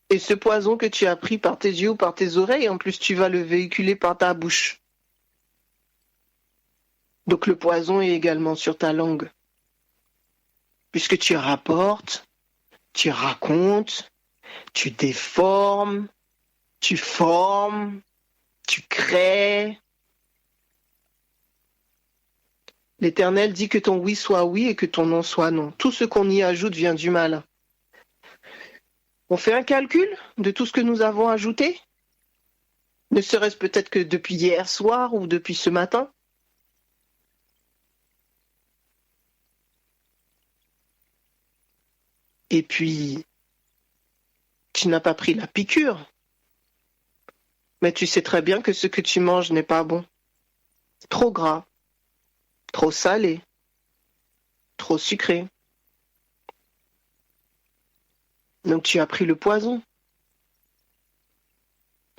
Et ce poison que tu as pris par tes yeux ou par tes oreilles, en plus, tu vas le véhiculer par ta bouche. Donc le poison est également sur ta langue. Puisque tu rapportes, tu racontes, tu déformes, tu formes, tu crées, L'Éternel dit que ton oui soit oui et que ton non soit non. Tout ce qu'on y ajoute vient du mal. On fait un calcul de tout ce que nous avons ajouté, ne serait-ce peut-être que depuis hier soir ou depuis ce matin. Et puis, tu n'as pas pris la piqûre, mais tu sais très bien que ce que tu manges n'est pas bon. Trop gras, trop salé, trop sucré. Donc tu as pris le poison.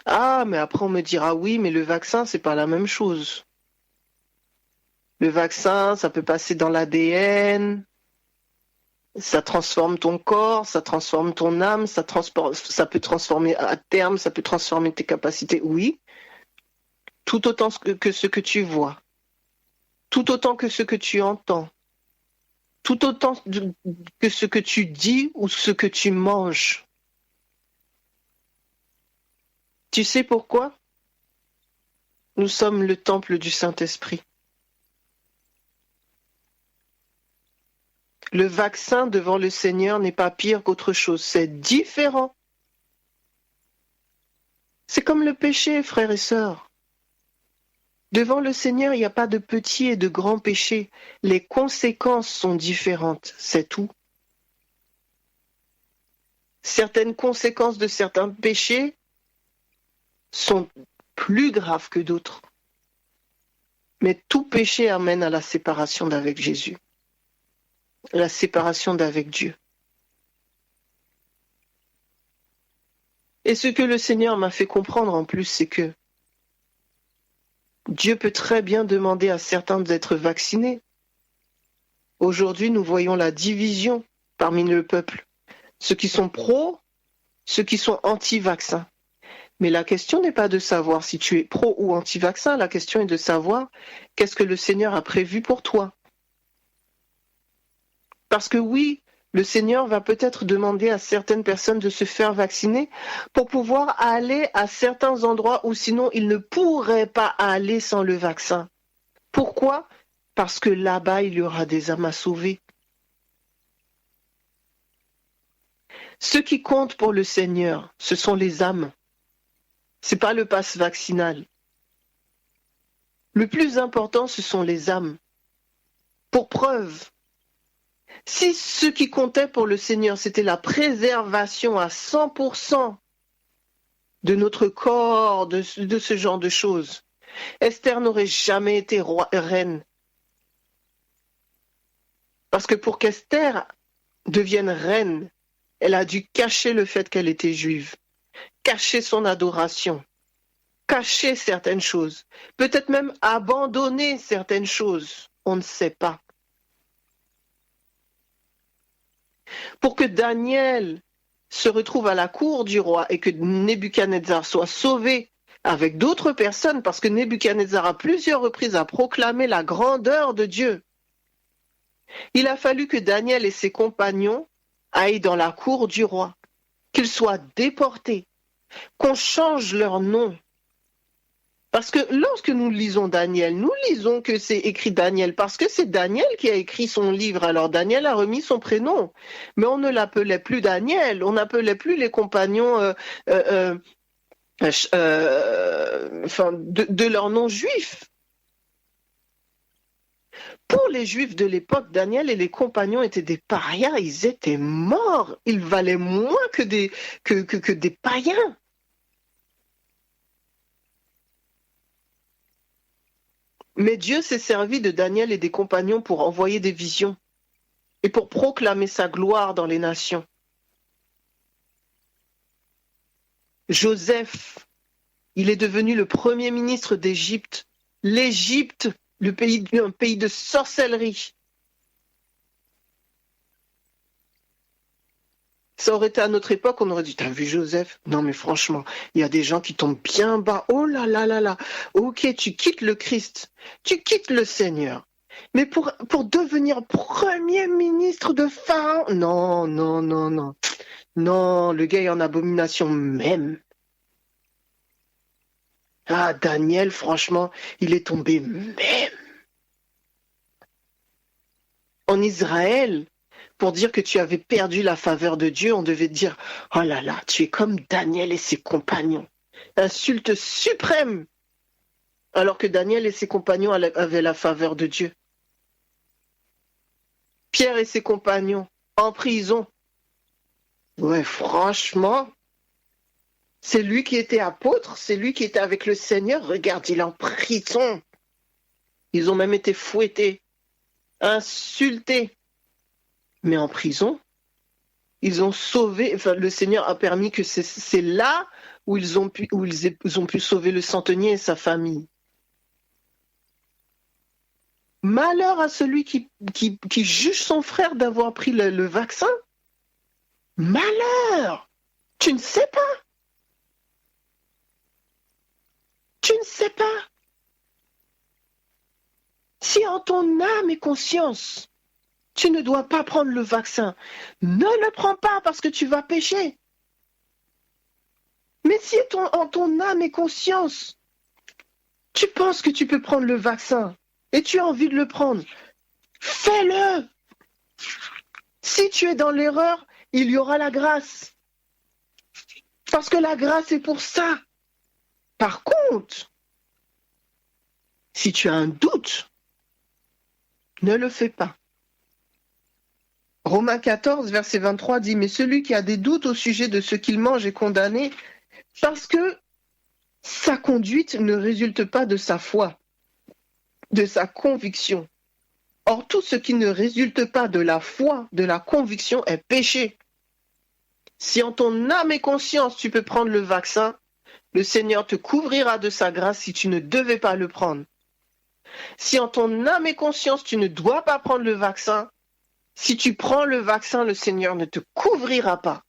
Ah, mais après on me dira oui, mais le vaccin, c'est pas la même chose. Le vaccin, ça peut passer dans l'ADN, ça transforme ton corps, ça transforme ton âme, ça peut transformer à terme, ça peut transformer tes capacités. Oui, tout autant que ce que tu vois, tout autant que ce que tu entends, tout autant que ce que tu dis ou ce que tu manges. Tu sais pourquoi? Nous sommes le temple du Saint-Esprit. Le vaccin devant le Seigneur n'est pas pire qu'autre chose, c'est différent. C'est comme le péché, frères et sœurs. Devant le Seigneur, il n'y a pas de petits et de grands péchés. Les conséquences sont différentes, c'est tout. Certaines conséquences de certains péchés sont plus graves que d'autres. Mais tout péché amène à la séparation d'avec Jésus, la séparation d'avec Dieu. Et ce que le Seigneur m'a fait comprendre en plus, c'est que Dieu peut très bien demander à certains d'être vaccinés. Aujourd'hui, nous voyons la division parmi le peuple. Ceux qui sont pro, ceux qui sont anti-vaccins. Mais la question n'est pas de savoir si tu es pro ou anti-vaccin, la question est de savoir qu'est-ce que le Seigneur a prévu pour toi. Parce que oui, le Seigneur va peut-être demander à certaines personnes de se faire vacciner pour pouvoir aller à certains endroits où sinon ils ne pourraient pas aller sans le vaccin. Pourquoi? Parce que là-bas, il y aura des âmes à sauver. Ce qui compte pour le Seigneur, ce sont les âmes. Ce n'est pas le pass vaccinal. Le plus important, ce sont les âmes. Pour preuve, si ce qui comptait pour le Seigneur, c'était la préservation à 100% de notre corps, de ce genre de choses, Esther n'aurait jamais été reine. Parce que pour qu'Esther devienne reine, elle a dû cacher le fait qu'elle était juive, cacher son adoration, cacher certaines choses, peut-être même abandonner certaines choses, on ne sait pas. Pour que Daniel se retrouve à la cour du roi et que Nebuchadnezzar soit sauvé avec d'autres personnes, parce que Nebuchadnezzar à plusieurs reprises a proclamé la grandeur de Dieu. Il a fallu que Daniel et ses compagnons aillent dans la cour du roi, qu'ils soient déportés, qu'on change leur nom. Parce que lorsque nous lisons Daniel, nous lisons que c'est écrit Daniel, parce que c'est Daniel qui a écrit son livre. Alors Daniel a remis son prénom, mais on ne l'appelait plus Daniel, on n'appelait plus les compagnons de leur nom juif. Pour les Juifs de l'époque, Daniel et les compagnons étaient des parias, ils étaient morts, ils valaient moins que des païens. Mais Dieu s'est servi de Daniel et des compagnons pour envoyer des visions et pour proclamer sa gloire dans les nations. Joseph, il est devenu le premier ministre d'Égypte. L'Égypte, un pays de sorcellerie. Ça aurait été à notre époque, on aurait dit, t'as vu Joseph? Non mais franchement, il y a des gens qui tombent bien bas. Oh là là là là. Ok, tu quittes le Christ, tu quittes le Seigneur. Mais pour devenir premier ministre de Pharaon, non, non, non, non. Non, le gars est en abomination même. Ah, Daniel, franchement, il est tombé même. En Israël, pour dire que tu avais perdu la faveur de Dieu, on devait dire « Oh là là, tu es comme Daniel et ses compagnons ». Insulte suprême, alors que Daniel et ses compagnons avaient la faveur de Dieu. Pierre et ses compagnons, en prison. Ouais, franchement, c'est lui qui était apôtre, c'est lui qui était avec le Seigneur. Regarde, il est en prison. Ils ont même été fouettés, insultés. Mais en prison, ils ont sauvé, enfin, le Seigneur a permis que c'est là où ils ont pu sauver le centenier et sa famille. Malheur à celui qui juge son frère d'avoir pris le vaccin. Malheur! Tu ne sais pas. Tu ne sais pas. Si en ton âme et conscience, tu ne dois pas prendre le vaccin, ne le prends pas parce que tu vas pécher. Mais si en ton âme et conscience, tu penses que tu peux prendre le vaccin et tu as envie de le prendre, fais-le. Si tu es dans l'erreur, il y aura la grâce. Parce que la grâce est pour ça. Par contre, si tu as un doute, ne le fais pas. Romains 14, verset 23 dit « Mais celui qui a des doutes au sujet de ce qu'il mange est condamné parce que sa conduite ne résulte pas de sa foi, de sa conviction. Or, tout ce qui ne résulte pas de la foi, de la conviction est péché. Si en ton âme et conscience tu peux prendre le vaccin, le Seigneur te couvrira de sa grâce si tu ne devais pas le prendre. Si en ton âme et conscience tu ne dois pas prendre le vaccin, si tu prends le vaccin, le Seigneur ne te couvrira pas.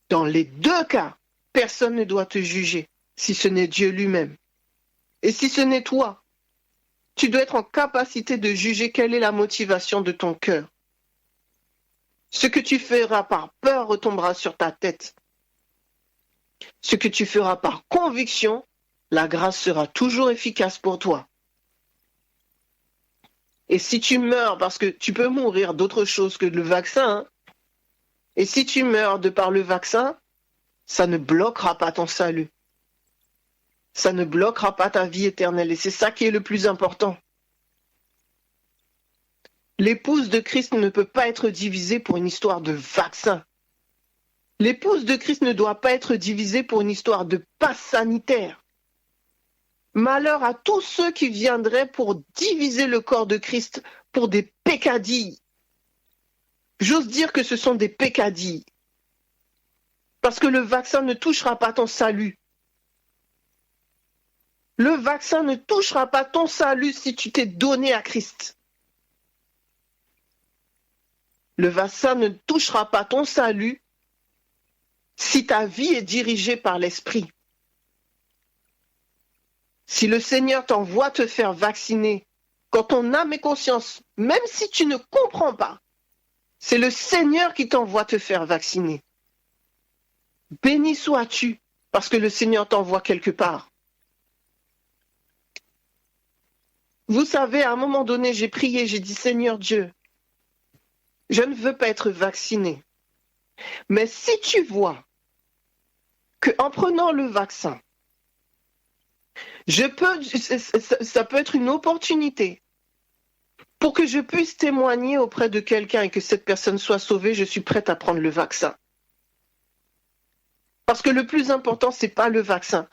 Dans les deux cas, personne ne doit te juger, si ce n'est Dieu lui-même. Et si ce n'est toi, tu dois être en capacité de juger quelle est la motivation de ton cœur. Ce que tu feras par peur retombera sur ta tête. Ce que tu feras par conviction, la grâce sera toujours efficace pour toi. Et si tu meurs, parce que tu peux mourir d'autre chose que le vaccin, hein, et si tu meurs de par le vaccin, ça ne bloquera pas ton salut. Ça ne bloquera pas ta vie éternelle. Et c'est ça qui est le plus important. L'épouse de Christ ne peut pas être divisée pour une histoire de vaccin. L'épouse de Christ ne doit pas être divisée pour une histoire de passe sanitaire. Malheur à tous ceux qui viendraient pour diviser le corps de Christ pour des peccadilles. J'ose dire que ce sont des peccadilles. Parce que le vaccin ne touchera pas ton salut. Le vaccin ne touchera pas ton salut si tu t'es donné à Christ. Le vaccin ne touchera pas ton salut si ta vie est dirigée par l'Esprit. Si le Seigneur t'envoie te faire vacciner, quand ton âme et conscience, même si tu ne comprends pas, c'est le Seigneur qui t'envoie te faire vacciner. Béni sois-tu, parce que le Seigneur t'envoie quelque part. Vous savez, à un moment donné, j'ai prié, j'ai dit, Seigneur Dieu, je ne veux pas être vacciné. Mais si tu vois qu'en prenant le vaccin, ça peut être une opportunité pour que je puisse témoigner auprès de quelqu'un et que cette personne soit sauvée, je suis prête à prendre le vaccin. Parce que le plus important, ce n'est pas le vaccin.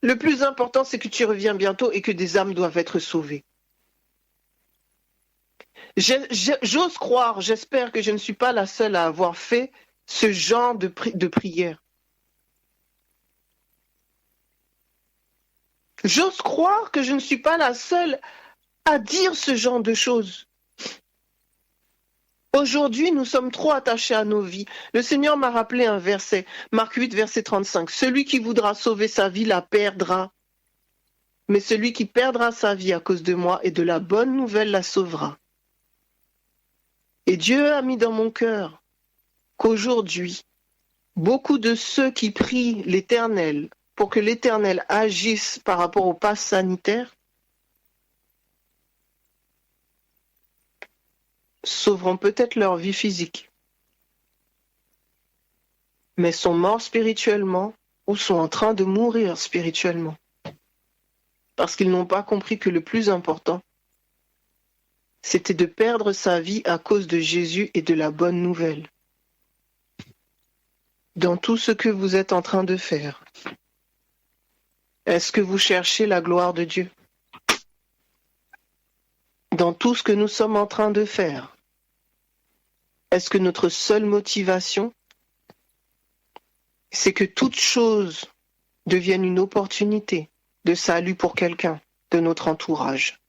Le plus important, c'est que tu reviens bientôt et que des âmes doivent être sauvées. J'ose croire, j'espère que je ne suis pas la seule à avoir fait ce genre de prière. J'ose croire que je ne suis pas la seule à dire ce genre de choses. Aujourd'hui, nous sommes trop attachés à nos vies. Le Seigneur m'a rappelé un verset, Marc 8, verset 35. Celui qui voudra sauver sa vie la perdra. Mais celui qui perdra sa vie à cause de moi et de la bonne nouvelle la sauvera. Et Dieu a mis dans mon cœur qu'aujourd'hui, beaucoup de ceux qui prient l'Éternel pour que l'Éternel agisse par rapport au pass sanitaire sauveront peut-être leur vie physique, mais sont morts spirituellement ou sont en train de mourir spirituellement, parce qu'ils n'ont pas compris que le plus important, c'était de perdre sa vie à cause de Jésus et de la bonne nouvelle. Dans tout ce que vous êtes en train de faire, est-ce que vous cherchez la gloire de Dieu? Dans tout ce que nous sommes en train de faire, est-ce que notre seule motivation, c'est que toute chose devienne une opportunité de salut pour quelqu'un de notre entourage?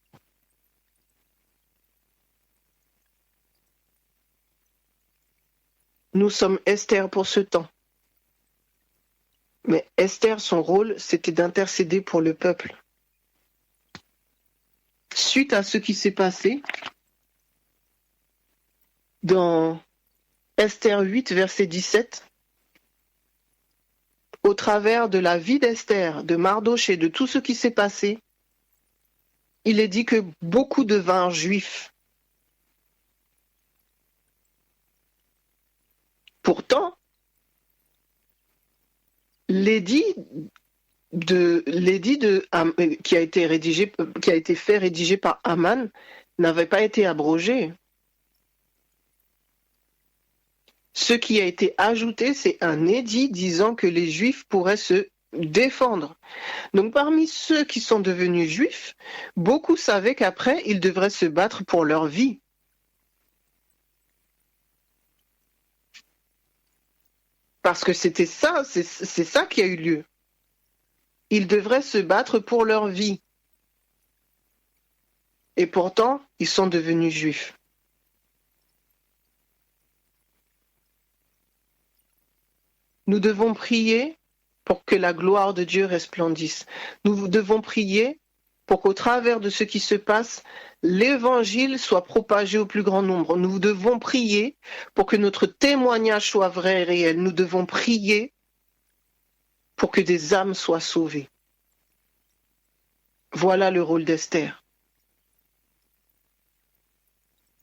Nous sommes Esther pour ce temps. Mais Esther, son rôle, c'était d'intercéder pour le peuple. Suite à ce qui s'est passé, dans Esther 8, verset 17, au travers de la vie d'Esther, de Mardochée, de tout ce qui s'est passé, il est dit que beaucoup devinrent juifs. Pourtant, l'édit qui a été fait rédiger par Aman n'avait pas été abrogé. Ce qui a été ajouté, c'est un édit disant que les Juifs pourraient se défendre. Donc parmi ceux qui sont devenus Juifs, beaucoup savaient qu'après, ils devraient se battre pour leur vie. Parce que c'était ça, c'est ça qui a eu lieu. Ils devraient se battre pour leur vie. Et pourtant, ils sont devenus Juifs. Nous devons prier pour que la gloire de Dieu resplendisse. Nous devons prier pour qu'au travers de ce qui se passe, l'évangile soit propagé au plus grand nombre. Nous devons prier pour que notre témoignage soit vrai et réel. Nous devons prier pour que des âmes soient sauvées. Voilà le rôle d'Esther.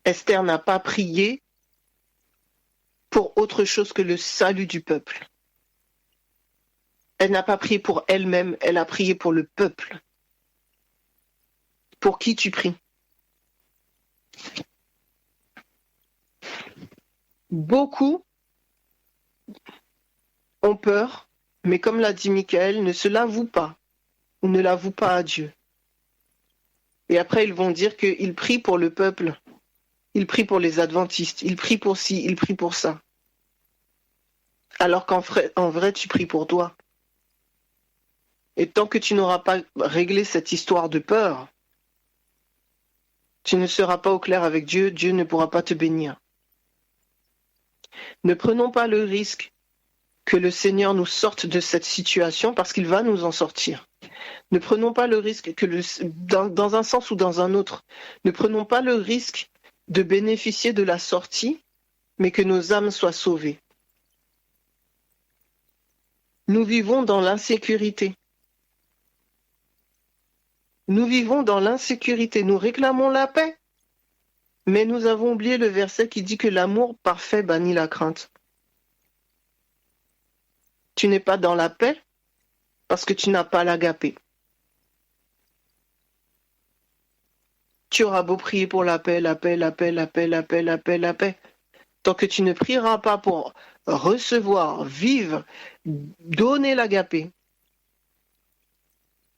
Esther n'a pas prié pour autre chose que le salut du peuple. Elle n'a pas prié pour elle-même, elle a prié pour le peuple. Pour qui tu pries? Beaucoup ont peur, mais comme l'a dit Michael, ne se l'avouent pas ou ne l'avouent pas à Dieu. Et après, ils vont dire qu'ils prient pour le peuple, ils prient pour les adventistes, ils prient pour ci, ils prient pour ça. Alors qu'en vrai, tu pries pour toi. Et tant que tu n'auras pas réglé cette histoire de peur, tu ne seras pas au clair avec Dieu, Dieu ne pourra pas te bénir. Ne prenons pas le risque que le Seigneur nous sorte de cette situation parce qu'il va nous en sortir. Ne prenons pas le risque que dans un sens ou dans un autre, ne prenons pas le risque de bénéficier de la sortie, mais que nos âmes soient sauvées. Nous vivons dans l'insécurité. Nous vivons dans l'insécurité. Nous réclamons la paix. Mais nous avons oublié le verset qui dit que l'amour parfait bannit la crainte. Tu n'es pas dans la paix parce que tu n'as pas l'agapé. Tu auras beau prier pour la paix, la paix, la paix, la paix, la paix, la paix, la paix. Tant que tu ne prieras pas pour recevoir, vivre, donner l'agapé,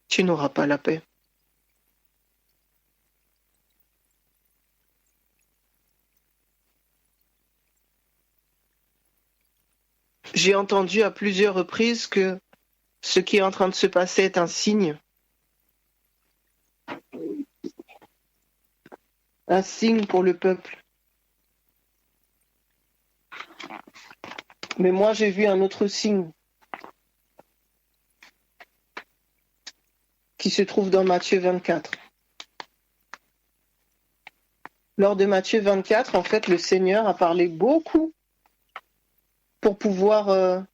tu n'auras pas la paix. J'ai entendu à plusieurs reprises que ce qui est en train de se passer est un signe. Un signe pour le peuple. Mais moi, j'ai vu un autre signe qui se trouve dans Matthieu 24. Lors de Matthieu 24, en fait, le Seigneur a parlé beaucoup pour pouvoir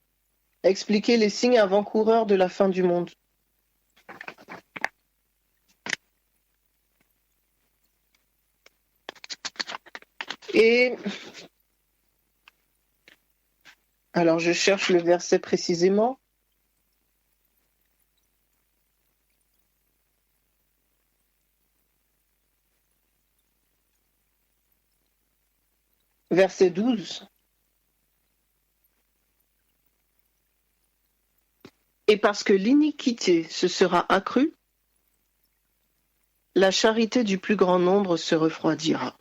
expliquer les signes avant-coureurs de la fin du monde. Et alors je cherche le verset précisément. Verset 12. Et parce que l'iniquité se sera accrue, la charité du plus grand nombre se refroidira.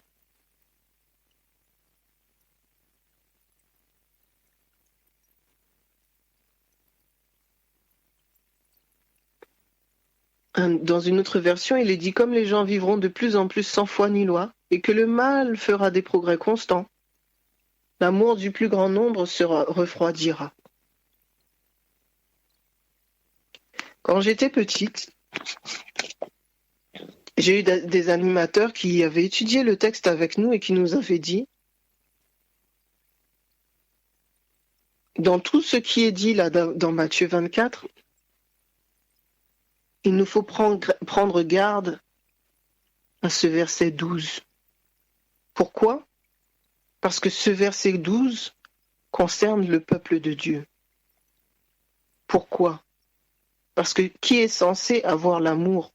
Dans une autre version, il est dit comme les gens vivront de plus en plus sans foi ni loi, et que le mal fera des progrès constants, l'amour du plus grand nombre se refroidira. Quand j'étais petite, j'ai eu des animateurs qui avaient étudié le texte avec nous et qui nous avaient dit, dans tout ce qui est dit là dans Matthieu 24, il nous faut prendre garde à ce verset 12. Pourquoi? Parce que ce verset 12 concerne le peuple de Dieu. Pourquoi? Parce que qui est censé avoir l'amour?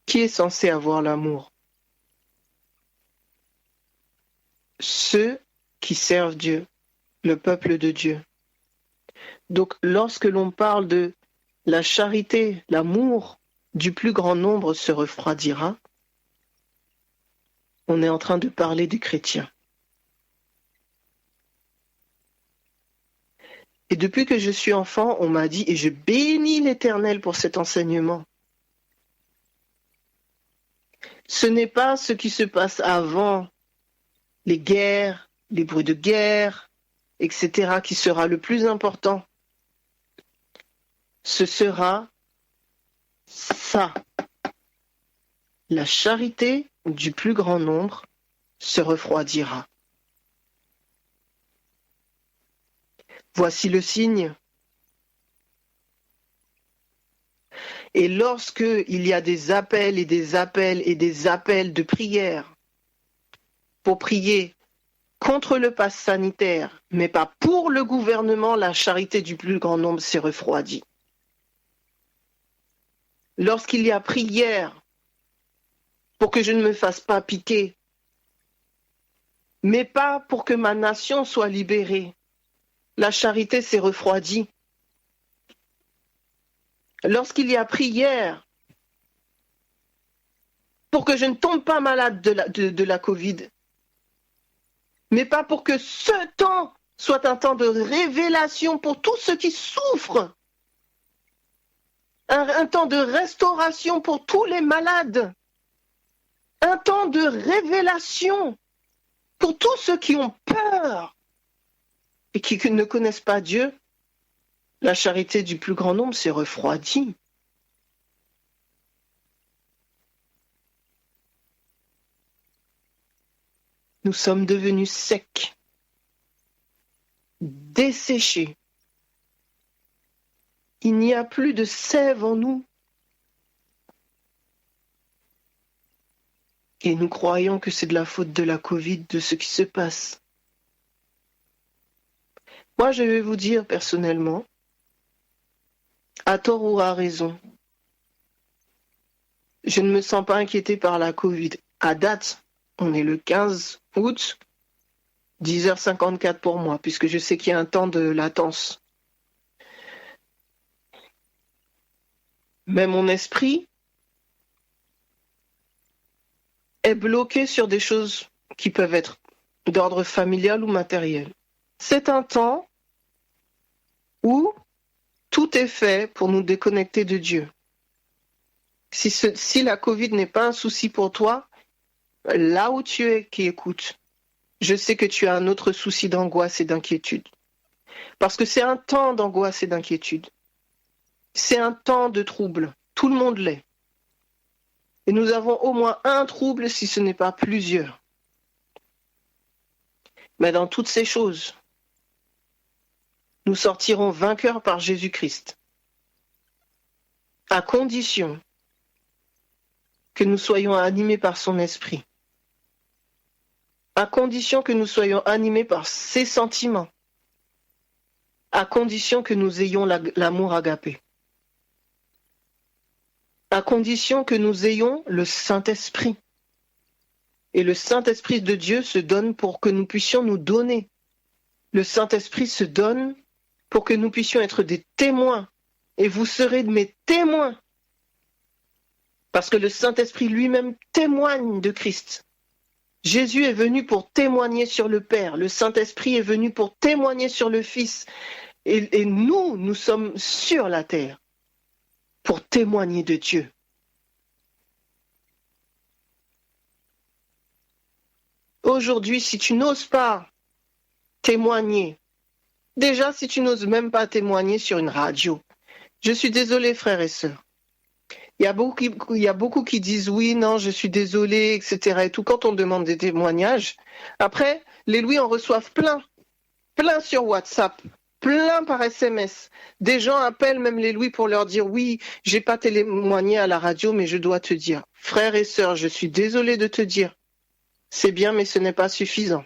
Qui est censé avoir l'amour? Ceux qui servent Dieu, le peuple de Dieu. Donc lorsque l'on parle de la charité, l'amour du plus grand nombre se refroidira, on est en train de parler des chrétiens. Et depuis que je suis enfant, on m'a dit, et je bénis l'Éternel pour cet enseignement, ce n'est pas ce qui se passe avant les guerres, les bruits de guerre, etc., qui sera le plus important. Ce sera ça. La charité du plus grand nombre se refroidira. Voici le signe. Et lorsque il y a des appels et des appels et des appels de prière pour prier contre le pass sanitaire, mais pas pour le gouvernement, la charité du plus grand nombre s'est refroidie. Lorsqu'il y a prière pour que je ne me fasse pas piquer, mais pas pour que ma nation soit libérée, la charité s'est refroidie. Lorsqu'il y a prière pour que je ne tombe pas malade de la Covid, mais pas pour que ce temps soit un temps de révélation pour tous ceux qui souffrent, un temps de restauration pour tous les malades, un temps de révélation pour tous ceux qui ont peur et qui ne connaissent pas Dieu. La charité du plus grand nombre s'est refroidie. Nous sommes devenus secs, desséchés. Il n'y a plus de sève en nous. Et nous croyons que c'est de la faute de la Covid, de ce qui se passe. Moi, je vais vous dire personnellement, à tort ou à raison, je ne me sens pas inquiétée par la Covid. À date, on est le 15 août, 10h54 pour moi, puisque je sais qu'il y a un temps de latence. Mais mon esprit est bloqué sur des choses qui peuvent être d'ordre familial ou matériel. C'est un temps où tout est fait pour nous déconnecter de Dieu. Si la Covid n'est pas un souci pour toi, là où tu es qui écoute, je sais que tu as un autre souci d'angoisse et d'inquiétude. Parce que c'est un temps d'angoisse et d'inquiétude. C'est un temps de trouble. Tout le monde l'est. Et nous avons au moins un trouble, si ce n'est pas plusieurs. Mais dans toutes ces choses, nous sortirons vainqueurs par Jésus-Christ, à condition que nous soyons animés par son esprit, à condition que nous soyons animés par ses sentiments, à condition que nous ayons l'amour agapé, à condition que nous ayons le Saint-Esprit. Et le Saint-Esprit de Dieu se donne pour que nous puissions nous donner. Le Saint-Esprit se donne pour que nous puissions être des témoins. Et vous serez mes témoins. Parce que le Saint-Esprit lui-même témoigne de Christ. Jésus est venu pour témoigner sur le Père. Le Saint-Esprit est venu pour témoigner sur le Fils. Et nous sommes sur la terre pour témoigner de Dieu. Aujourd'hui, si tu n'oses pas témoigner, déjà si tu n'oses même pas témoigner sur une radio, je suis désolé frères et sœurs. Il y a beaucoup qui disent oui, non, je suis désolé, etc. Et tout quand on demande des témoignages. Après, les Louis en reçoivent plein sur WhatsApp, plein par SMS. Des gens appellent même les Louis pour leur dire oui, j'ai pas témoigné à la radio, mais je dois te dire, frères et sœurs, je suis désolé de te dire. C'est bien, mais ce n'est pas suffisant.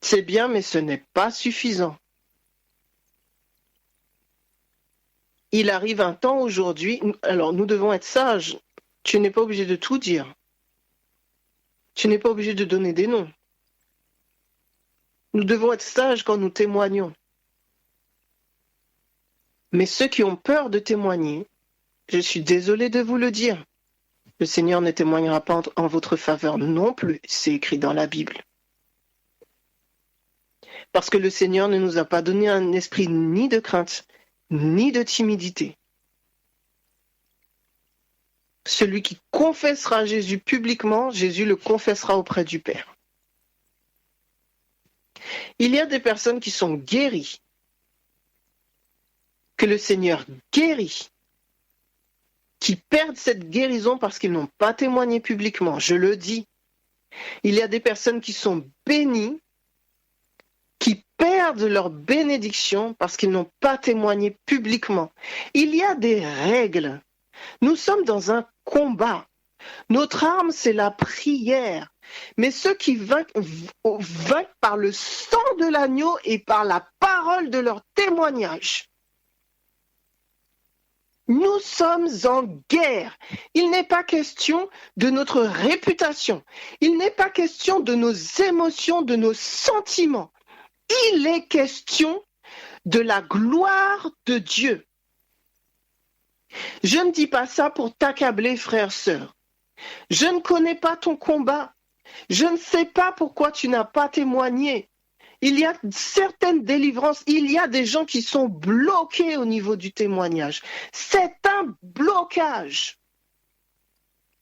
C'est bien, mais ce n'est pas suffisant. Il arrive un temps aujourd'hui, alors nous devons être sages. Tu n'es pas obligé de tout dire. Tu n'es pas obligé de donner des noms. Nous devons être sages quand nous témoignons. Mais ceux qui ont peur de témoigner, je suis désolé de vous le dire. Le Seigneur ne témoignera pas en votre faveur non plus, c'est écrit dans la Bible. Parce que le Seigneur ne nous a pas donné un esprit ni de crainte, ni de timidité. Celui qui confessera Jésus publiquement, Jésus le confessera auprès du Père. Il y a des personnes qui sont guéries, que le Seigneur guérit, qui perdent cette guérison parce qu'ils n'ont pas témoigné publiquement. Je le dis. Il y a des personnes qui sont bénies, qui perdent leur bénédiction parce qu'ils n'ont pas témoigné publiquement. Il y a des règles. Nous sommes dans un combat. Notre arme, c'est la prière. Mais ceux qui vainquent par le sang de l'agneau et par la parole de leur témoignage. Nous sommes en guerre. Il n'est pas question de notre réputation. Il n'est pas question de nos émotions, de nos sentiments. Il est question de la gloire de Dieu. Je ne dis pas ça pour t'accabler, frère, sœur. Je ne connais pas ton combat. Je ne sais pas pourquoi tu n'as pas témoigné. Il y a certaines délivrances, il y a des gens qui sont bloqués au niveau du témoignage. C'est un blocage.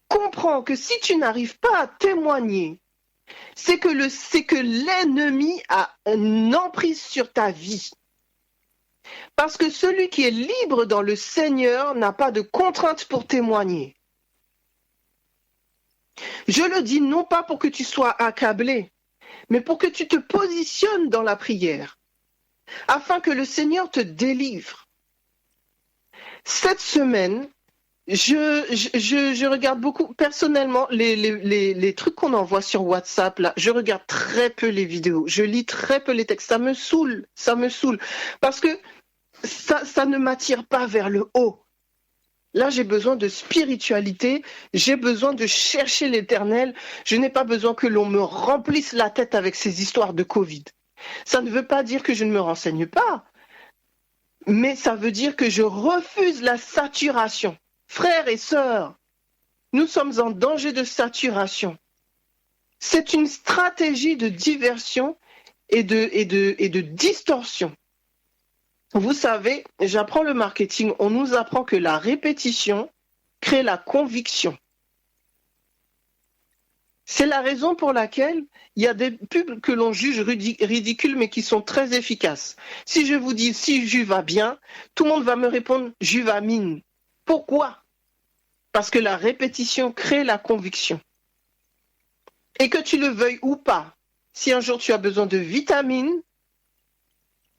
Comprends que si tu n'arrives pas à témoigner, c'est que l'ennemi a une emprise sur ta vie. Parce que celui qui est libre dans le Seigneur n'a pas de contrainte pour témoigner. Je le dis non pas pour que tu sois accablé, mais pour que tu te positionnes dans la prière, afin que le Seigneur te délivre. Cette semaine, je regarde beaucoup, personnellement, les trucs qu'on envoie sur WhatsApp, là, je regarde très peu les vidéos, je lis très peu les textes, ça me saoule, parce que ça ne m'attire pas vers le haut. Là, j'ai besoin de spiritualité, j'ai besoin de chercher l'Éternel. Je n'ai pas besoin que l'on me remplisse la tête avec ces histoires de Covid. Ça ne veut pas dire que je ne me renseigne pas, mais ça veut dire que je refuse la saturation. Frères et sœurs, nous sommes en danger de saturation. C'est une stratégie de diversion et de distorsion. Vous savez, j'apprends le marketing, on nous apprend que la répétition crée la conviction. C'est la raison pour laquelle il y a des pubs que l'on juge ridicules mais qui sont très efficaces. Si je vous dis si Jus va bien, tout le monde va me répondre Juvamine. Pourquoi? Parce que la répétition crée la conviction. Et que tu le veuilles ou pas, si un jour tu as besoin de vitamines,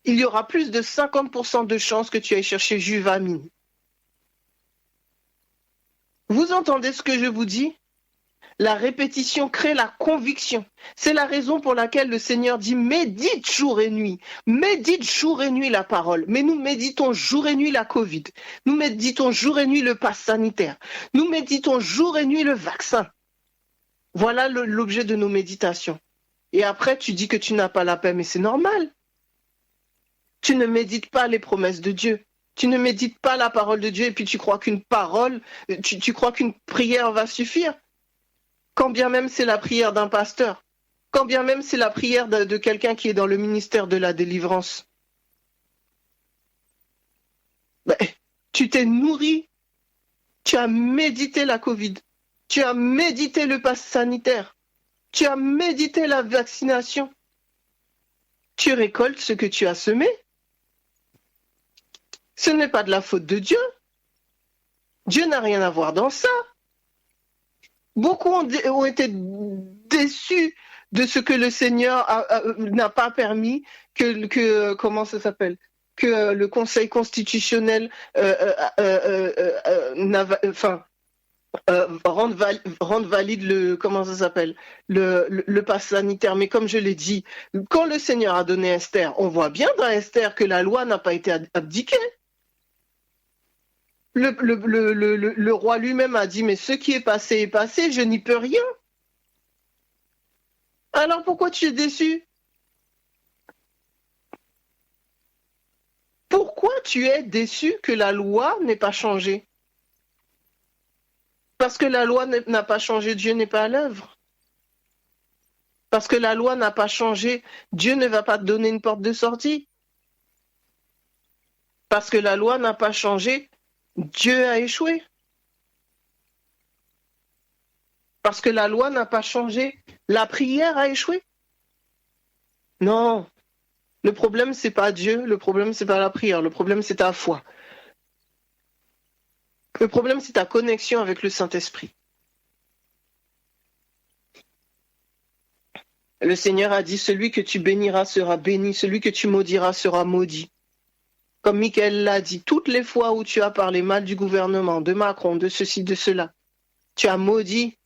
il y aura plus de 50% de chances que tu ailles chercher Juvamine. Vous entendez ce que je vous dis? La répétition crée la conviction. C'est la raison pour laquelle le Seigneur dit médite jour et nuit. Médite jour et nuit la parole. Mais nous méditons jour et nuit la Covid. Nous méditons jour et nuit le pass sanitaire. Nous méditons jour et nuit le vaccin. Voilà l'objet de nos méditations. Et après, tu dis que tu n'as pas la paix, mais c'est normal. Tu ne médites pas les promesses de Dieu. Tu ne médites pas la parole de Dieu et puis tu crois qu'une parole, tu crois qu'une prière va suffire. Quand bien même c'est la prière d'un pasteur, quand bien même c'est la prière de quelqu'un qui est dans le ministère de la délivrance. Ben, tu t'es nourri, tu as médité la Covid, tu as médité le pass sanitaire, tu as médité la vaccination. Tu récoltes ce que tu as semé. Ce n'est pas de la faute de Dieu. Dieu n'a rien à voir dans ça. Beaucoup ont été déçus de ce que le Seigneur n'a pas permis comment ça s'appelle, que le Conseil constitutionnel rende valide le pass sanitaire. Mais comme je l'ai dit, quand le Seigneur a donné Esther, on voit bien dans Esther que la loi n'a pas été abdiquée. Le roi lui-même a dit, mais ce qui est passé, je n'y peux rien. Alors pourquoi tu es déçu? Pourquoi tu es déçu que la loi n'ait pas changé? Parce que la loi n'a pas changé, Dieu n'est pas à l'œuvre. Parce que la loi n'a pas changé, Dieu ne va pas te donner une porte de sortie. Parce que la loi n'a pas changé, Dieu a échoué. Parce que la loi n'a pas changé, la prière a échoué. Non, le problème c'est pas Dieu, le problème c'est pas la prière, le problème c'est ta foi. Le problème c'est ta connexion avec le Saint-Esprit. Le Seigneur a dit, celui que tu béniras sera béni, celui que tu maudiras sera maudit. Comme Michael l'a dit, toutes les fois où tu as parlé mal du gouvernement, de Macron, de ceci, de cela, tu as maudit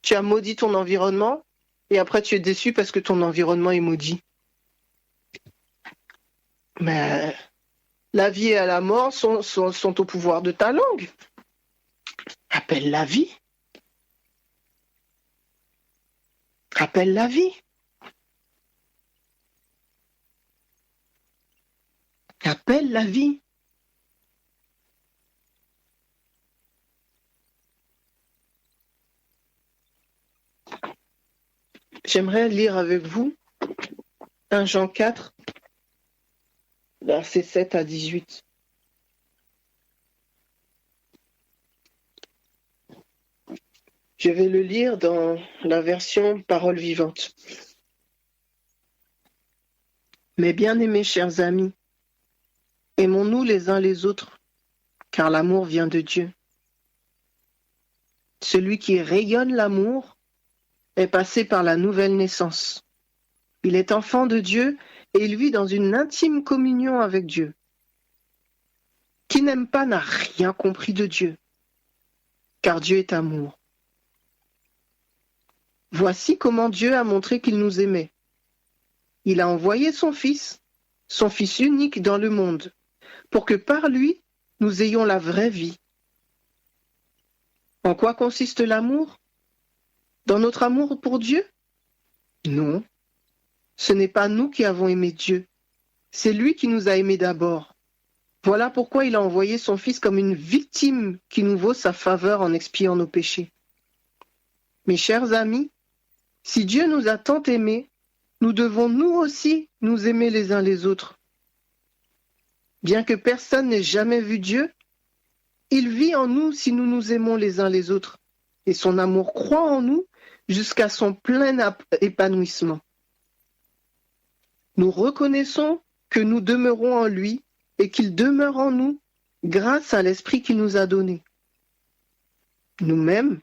ton environnement et après tu es déçu parce que ton environnement est maudit. Mais la vie et la mort sont au pouvoir de ta langue. Appelle la vie. Appelle la vie. Appelle la vie. J'aimerais lire avec vous 1 Jean 4, versets 7 à 18. Je vais le lire dans la version Parole vivante. Mes bien-aimés chers amis, aimons-nous les uns les autres, car l'amour vient de Dieu. Celui qui rayonne l'amour est passé par la nouvelle naissance. Il est enfant de Dieu et il vit dans une intime communion avec Dieu. Qui n'aime pas n'a rien compris de Dieu, car Dieu est amour. Voici comment Dieu a montré qu'il nous aimait. Il a envoyé son Fils unique dans le monde, pour que par lui, nous ayons la vraie vie. En quoi consiste l'amour? Dans notre amour pour Dieu? Non, ce n'est pas nous qui avons aimé Dieu, c'est lui qui nous a aimés d'abord. Voilà pourquoi il a envoyé son Fils comme une victime qui nous vaut sa faveur en expiant nos péchés. Mes chers amis, si Dieu nous a tant aimés, nous devons nous aussi nous aimer les uns les autres. Bien que personne n'ait jamais vu Dieu, il vit en nous si nous nous aimons les uns les autres, et son amour croît en nous jusqu'à son plein épanouissement. Nous reconnaissons que nous demeurons en lui et qu'il demeure en nous grâce à l'Esprit qu'il nous a donné. Nous-mêmes,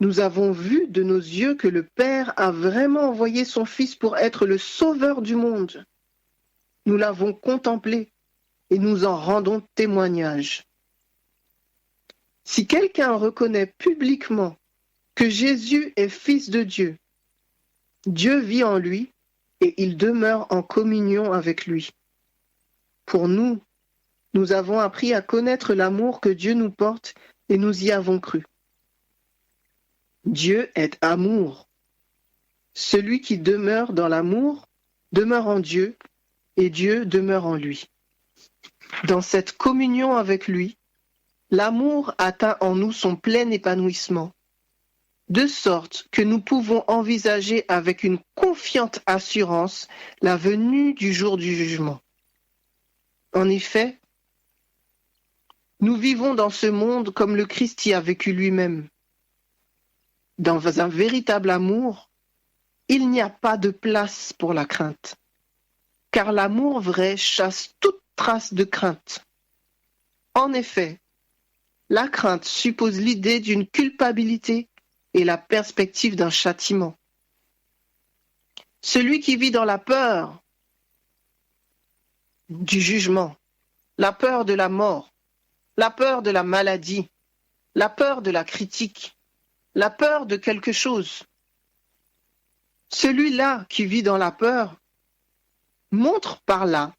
nous avons vu de nos yeux que le Père a vraiment envoyé son Fils pour être le sauveur du monde. Nous l'avons contemplé et nous en rendons témoignage. Si quelqu'un reconnaît publiquement que Jésus est fils de Dieu, Dieu vit en lui et il demeure en communion avec lui. Pour nous, nous avons appris à connaître l'amour que Dieu nous porte et nous y avons cru. Dieu est amour. Celui qui demeure dans l'amour demeure en Dieu et Dieu demeure en lui. Dans cette communion avec lui, l'amour atteint en nous son plein épanouissement, de sorte que nous pouvons envisager avec une confiante assurance la venue du jour du jugement. En effet, nous vivons dans ce monde comme le Christ y a vécu lui-même. Dans un véritable amour, il n'y a pas de place pour la crainte, car l'amour vrai chasse toute trace de crainte. En effet, la crainte suppose l'idée d'une culpabilité et la perspective d'un châtiment. Celui qui vit dans la peur du jugement, la peur de la mort, la peur de la maladie, la peur de la critique, la peur de quelque chose, celui-là qui vit dans la peur montre par là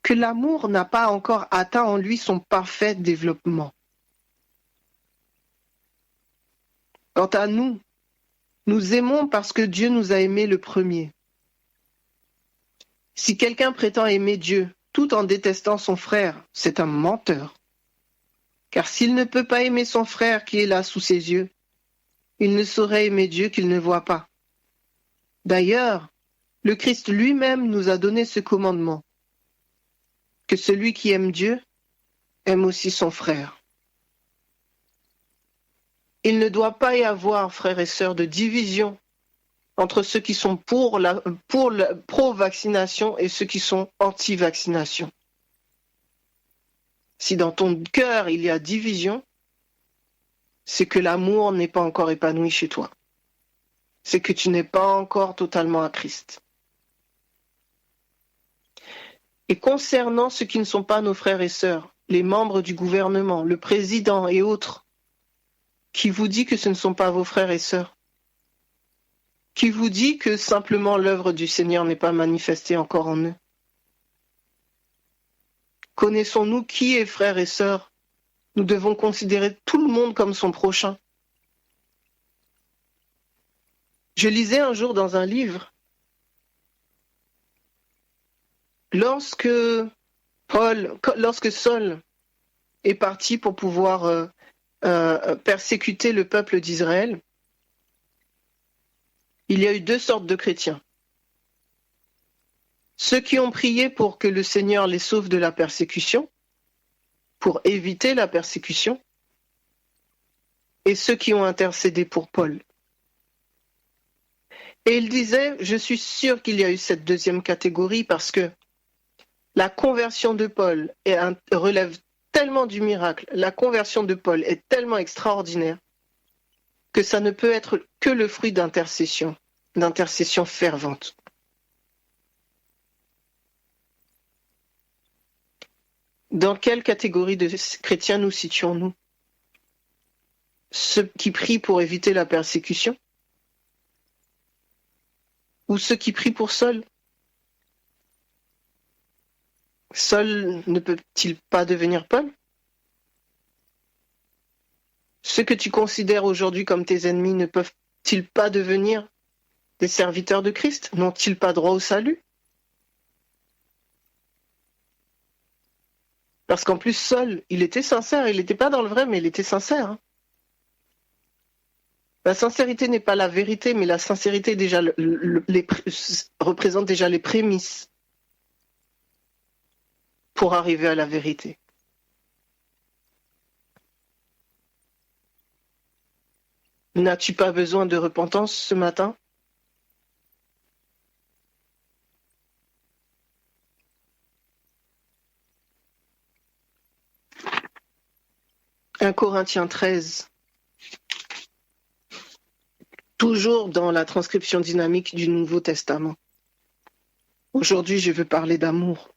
que l'amour n'a pas encore atteint en lui son parfait développement. Quant à nous, nous aimons parce que Dieu nous a aimés le premier. Si quelqu'un prétend aimer Dieu tout en détestant son frère, c'est un menteur. Car s'il ne peut pas aimer son frère qui est là sous ses yeux, il ne saurait aimer Dieu qu'il ne voit pas. D'ailleurs, le Christ lui-même nous a donné ce commandement, que celui qui aime Dieu aime aussi son frère. Il ne doit pas y avoir, frères et sœurs, de division entre ceux qui sont pro-vaccination et ceux qui sont anti-vaccination. Si dans ton cœur il y a division, c'est que l'amour n'est pas encore épanoui chez toi. C'est que tu n'es pas encore totalement à Christ. Et concernant ceux qui ne sont pas nos frères et sœurs, les membres du gouvernement, le président et autres, qui vous dit que ce ne sont pas vos frères et sœurs, qui vous dit que simplement l'œuvre du Seigneur n'est pas manifestée encore en eux. Connaissons-nous qui est frère et sœur? Nous devons considérer tout le monde comme son prochain. Je lisais un jour dans un livre, lorsque Saul est parti pour pouvoir persécuter le peuple d'Israël, il y a eu deux sortes de chrétiens. Ceux qui ont prié pour que le Seigneur les sauve de la persécution, pour éviter la persécution, et ceux qui ont intercédé pour Paul. Et il disait, je suis sûr qu'il y a eu cette deuxième catégorie parce que la conversion de Paul relève tellement du miracle, la conversion de Paul est tellement extraordinaire que ça ne peut être que le fruit d'intercession fervente. Dans quelle catégorie de chrétiens nous situons-nous? Ceux qui prient pour éviter la persécution? Ou ceux qui prient pour Saul? Saul ne peut-il pas devenir Paul? Ceux que tu considères aujourd'hui comme tes ennemis ne peuvent-ils pas devenir des serviteurs de Christ? N'ont-ils pas droit au salut? Parce qu'en plus, Saul, il était sincère, il n'était pas dans le vrai, mais il était sincère. La sincérité n'est pas la vérité, mais la sincérité déjà représente déjà les prémices pour arriver à la vérité. N'as-tu pas besoin de repentance ce matin? « 1 Corinthiens 13 » toujours dans la transcription dynamique du Nouveau Testament. Aujourd'hui, je veux parler d'amour.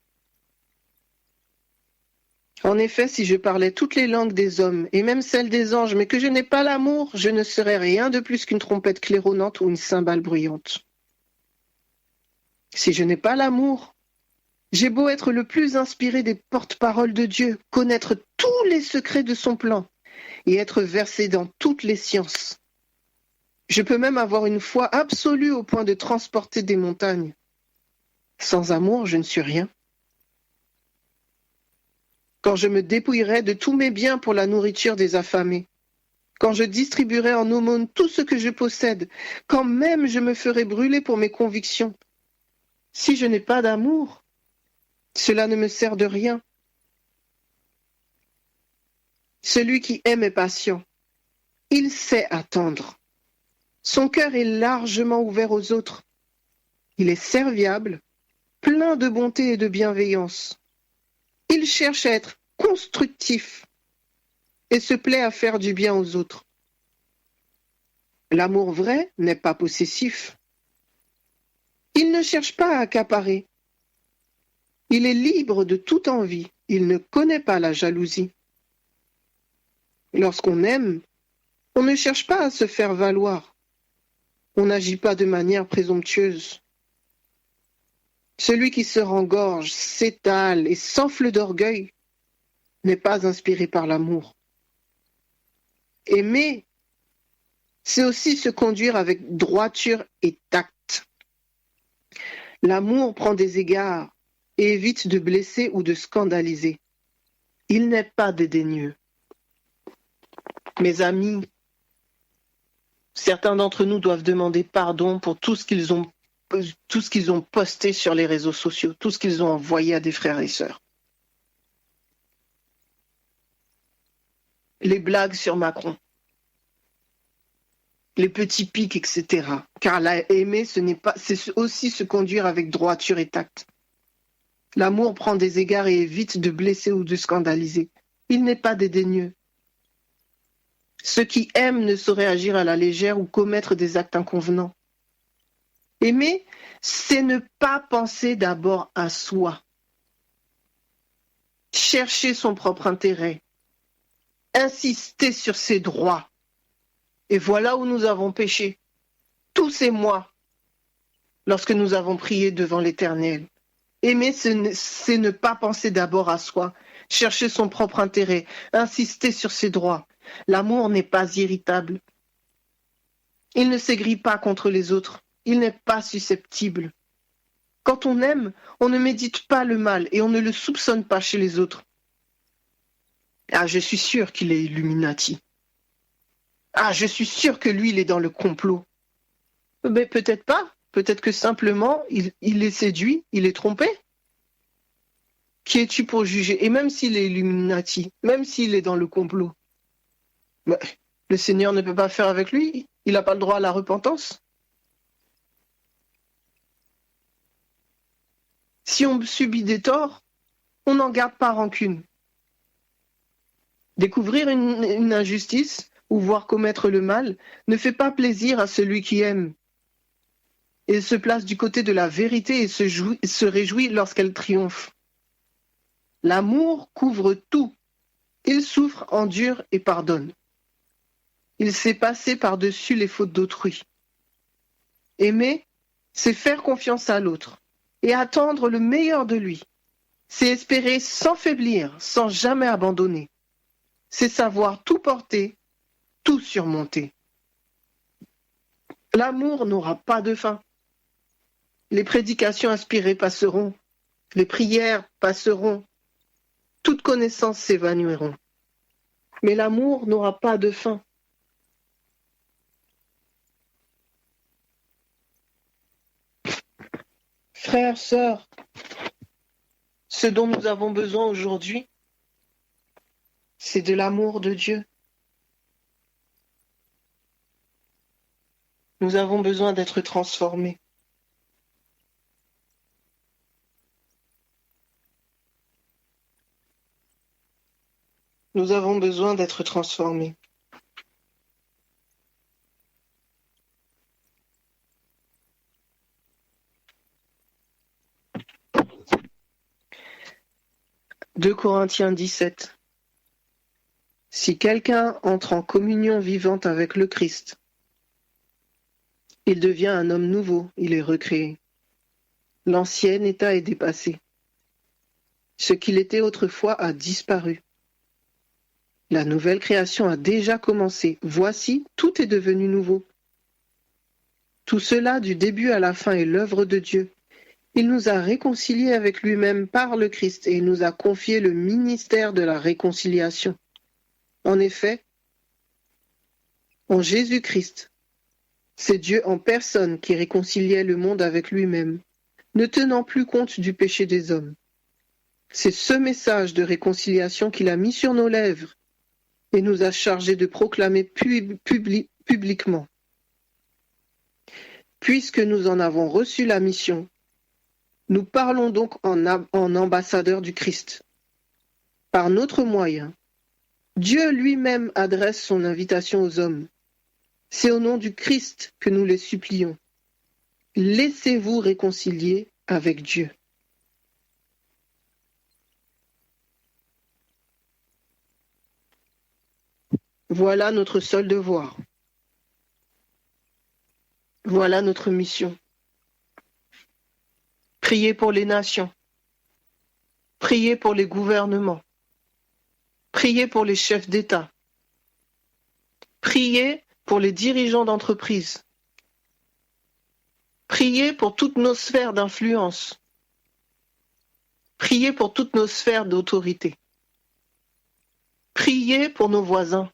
En effet, si je parlais toutes les langues des hommes, et même celles des anges, mais que je n'ai pas l'amour, je ne serais rien de plus qu'une trompette claironnante ou une cymbale bruyante. Si je n'ai pas l'amour, j'ai beau être le plus inspiré des porte-paroles de Dieu, connaître tous les secrets de son plan, et être versé dans toutes les sciences. Je peux même avoir une foi absolue au point de transporter des montagnes. Sans amour, je ne suis rien. Quand je me dépouillerai de tous mes biens pour la nourriture des affamés, quand je distribuerai en aumône tout ce que je possède, quand même je me ferai brûler pour mes convictions, si je n'ai pas d'amour, cela ne me sert de rien. Celui qui aime est patient. Il sait attendre. Son cœur est largement ouvert aux autres. Il est serviable, plein de bonté et de bienveillance. Il cherche à être constructif et se plaît à faire du bien aux autres. L'amour vrai n'est pas possessif. Il ne cherche pas à accaparer. Il est libre de toute envie. Il ne connaît pas la jalousie. Lorsqu'on aime, on ne cherche pas à se faire valoir. On n'agit pas de manière présomptueuse. Celui qui se rengorge, s'étale et s'enfle d'orgueil n'est pas inspiré par l'amour. Aimer, c'est aussi se conduire avec droiture et tact. L'amour prend des égards et évite de blesser ou de scandaliser. Il n'est pas dédaigneux. Mes amis, certains d'entre nous doivent demander pardon pour tout ce qu'ils ont posté sur les réseaux sociaux, tout ce qu'ils ont envoyé à des frères et sœurs. Les blagues sur Macron, les petits pics, etc. Car aimer, c'est aussi se conduire avec droiture et tact. L'amour prend des égards et évite de blesser ou de scandaliser. Il n'est pas dédaigneux. Ceux qui aiment ne sauraient agir à la légère ou commettre des actes inconvenants. Aimer, c'est ne pas penser d'abord à soi. Chercher son propre intérêt. Insister sur ses droits. Et voilà où nous avons péché. Tous ces mois, lorsque nous avons prié devant l'Éternel. Aimer, c'est ne pas penser d'abord à soi. Chercher son propre intérêt. Insister sur ses droits. L'amour n'est pas irritable. Il ne s'aigrit pas contre les autres. Il n'est pas susceptible. Quand on aime, on ne médite pas le mal et on ne le soupçonne pas chez les autres. Ah, je suis sûr qu'il est Illuminati. Ah, je suis sûr que lui, il est dans le complot. Mais peut-être pas. Peut-être que simplement, il est séduit, il est trompé. Qui es-tu pour juger? Et même s'il est Illuminati, même s'il est dans le complot, bah, le Seigneur ne peut pas faire avec lui. Il n'a pas le droit à la repentance. Si on subit des torts, on n'en garde pas rancune. Découvrir une injustice ou voir commettre le mal ne fait pas plaisir à celui qui aime. Il se place du côté de la vérité et se réjouit lorsqu'elle triomphe. L'amour couvre tout. Il souffre, endure et pardonne. Il sait passer par-dessus les fautes d'autrui. Aimer, c'est faire confiance à l'autre et attendre le meilleur de lui. C'est espérer sans faiblir, sans jamais abandonner. C'est savoir tout porter, tout surmonter. L'amour n'aura pas de fin. Les prédications inspirées passeront, les prières passeront, toute connaissance s'évanouiront. Mais l'amour n'aura pas de fin. Frères, sœurs, ce dont nous avons besoin aujourd'hui, c'est de l'amour de Dieu. Nous avons besoin d'être transformés. Nous avons besoin d'être transformés. 2 Corinthiens 17. Si quelqu'un entre en communion vivante avec le Christ, il devient un homme nouveau, il est recréé. L'ancien état est dépassé. Ce qu'il était autrefois a disparu. La nouvelle création a déjà commencé. Voici, tout est devenu nouveau. Tout cela, du début à la fin, est l'œuvre de Dieu. Il nous a réconciliés avec lui-même par le Christ et il nous a confié le ministère de la réconciliation. En effet, en Jésus-Christ, c'est Dieu en personne qui réconciliait le monde avec lui-même, ne tenant plus compte du péché des hommes. C'est ce message de réconciliation qu'il a mis sur nos lèvres et nous a chargés de proclamer publiquement. Puisque nous en avons reçu la mission, nous parlons donc en ambassadeurs du Christ. Par notre moyen, Dieu lui-même adresse son invitation aux hommes. C'est au nom du Christ que nous les supplions. Laissez-vous réconcilier avec Dieu. Voilà notre seul devoir. Voilà notre mission. Priez pour les nations. Priez pour les gouvernements. Priez pour les chefs d'État. Priez pour les dirigeants d'entreprise. Priez pour toutes nos sphères d'influence. Priez pour toutes nos sphères d'autorité. Priez pour nos voisins.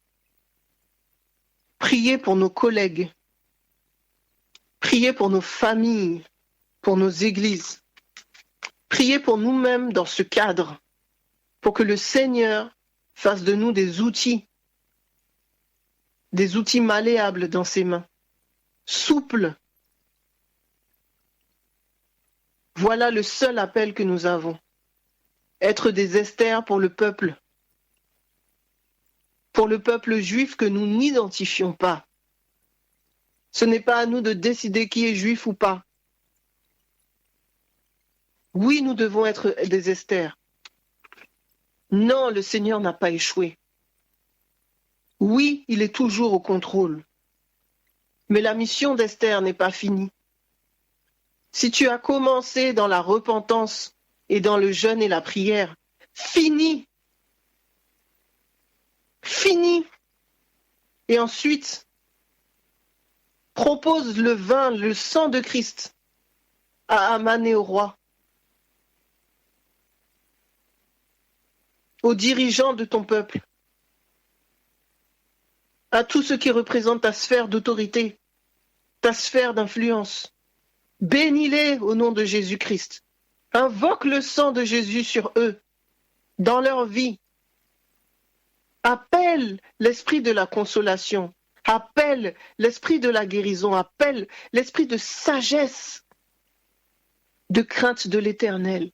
Priez pour nos collègues. Priez pour nos familles, pour nos églises. Priez pour nous-mêmes dans ce cadre, pour que le Seigneur fasse de nous des outils malléables dans ses mains, souples. Voilà le seul appel que nous avons. Être des Esther pour le peuple juif que nous n'identifions pas. Ce n'est pas à nous de décider qui est juif ou pas. Oui, nous devons être des Esther. Non, le Seigneur n'a pas échoué. Oui, il est toujours au contrôle. Mais la mission d'Esther n'est pas finie. Si tu as commencé dans la repentance et dans le jeûne et la prière, finis. Finis. Et ensuite, propose le vin, le sang de Christ à Aman et au roi, aux dirigeants de ton peuple, à tous ceux qui représentent ta sphère d'autorité, ta sphère d'influence. Bénis-les au nom de Jésus-Christ. Invoque le sang de Jésus sur eux, dans leur vie. Appelle l'esprit de la consolation. Appelle l'esprit de la guérison. Appelle l'esprit de sagesse, de crainte de l'Éternel.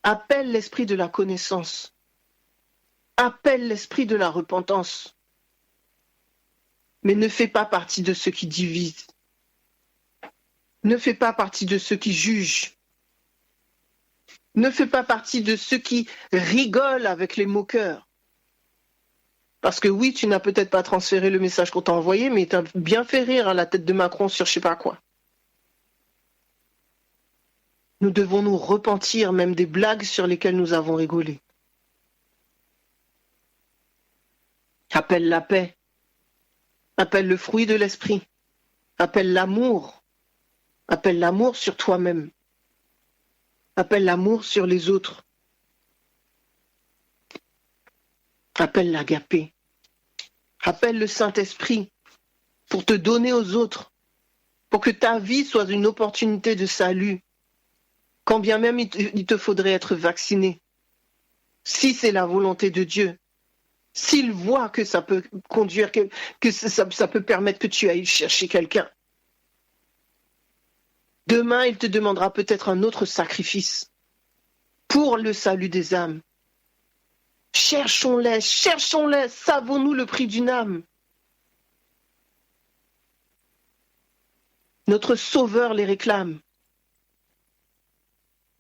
Appelle l'esprit de la connaissance. Appelle l'esprit de la repentance. Mais ne fais pas partie de ceux qui divisent. Ne fais pas partie de ceux qui jugent. Ne fais pas partie de ceux qui rigolent avec les moqueurs. Parce que oui, tu n'as peut-être pas transféré le message qu'on t'a envoyé, mais tu as bien fait rire à la tête de Macron sur je sais pas quoi. Nous devons nous repentir même des blagues sur lesquelles nous avons rigolé. Appelle la paix. Appelle le fruit de l'esprit. Appelle l'amour. Appelle l'amour sur toi-même. Appelle l'amour sur les autres. Appelle l'agapé. Appelle le Saint-Esprit pour te donner aux autres, pour que ta vie soit une opportunité de salut, quand bien même il te faudrait être vacciné. Si c'est la volonté de Dieu, s'il voit que ça peut conduire, que ça peut permettre que tu ailles chercher quelqu'un. Demain, il te demandera peut-être un autre sacrifice pour le salut des âmes. Cherchons-les, savons-nous le prix d'une âme. Notre Sauveur les réclame.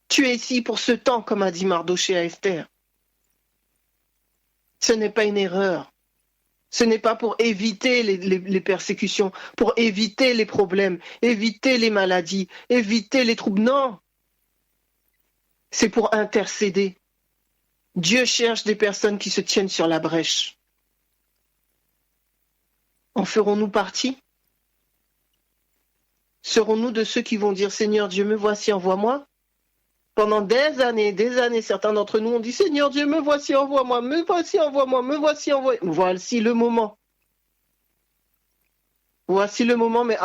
Tu es ici pour ce temps, comme a dit Mardochée à Esther. Ce n'est pas une erreur. Ce n'est pas pour éviter les persécutions, pour éviter les problèmes, éviter les maladies, éviter les troubles. Non, c'est pour intercéder. Dieu cherche des personnes qui se tiennent sur la brèche. En ferons-nous partie? Serons-nous de ceux qui vont dire « Seigneur Dieu, me voici, envoie-moi » ? Pendant des années, certains d'entre nous ont dit « Seigneur Dieu, me voici, envoie-moi, me voici, envoie-moi, me voici, envoie-moi ». Voici le moment. Voici le moment, mais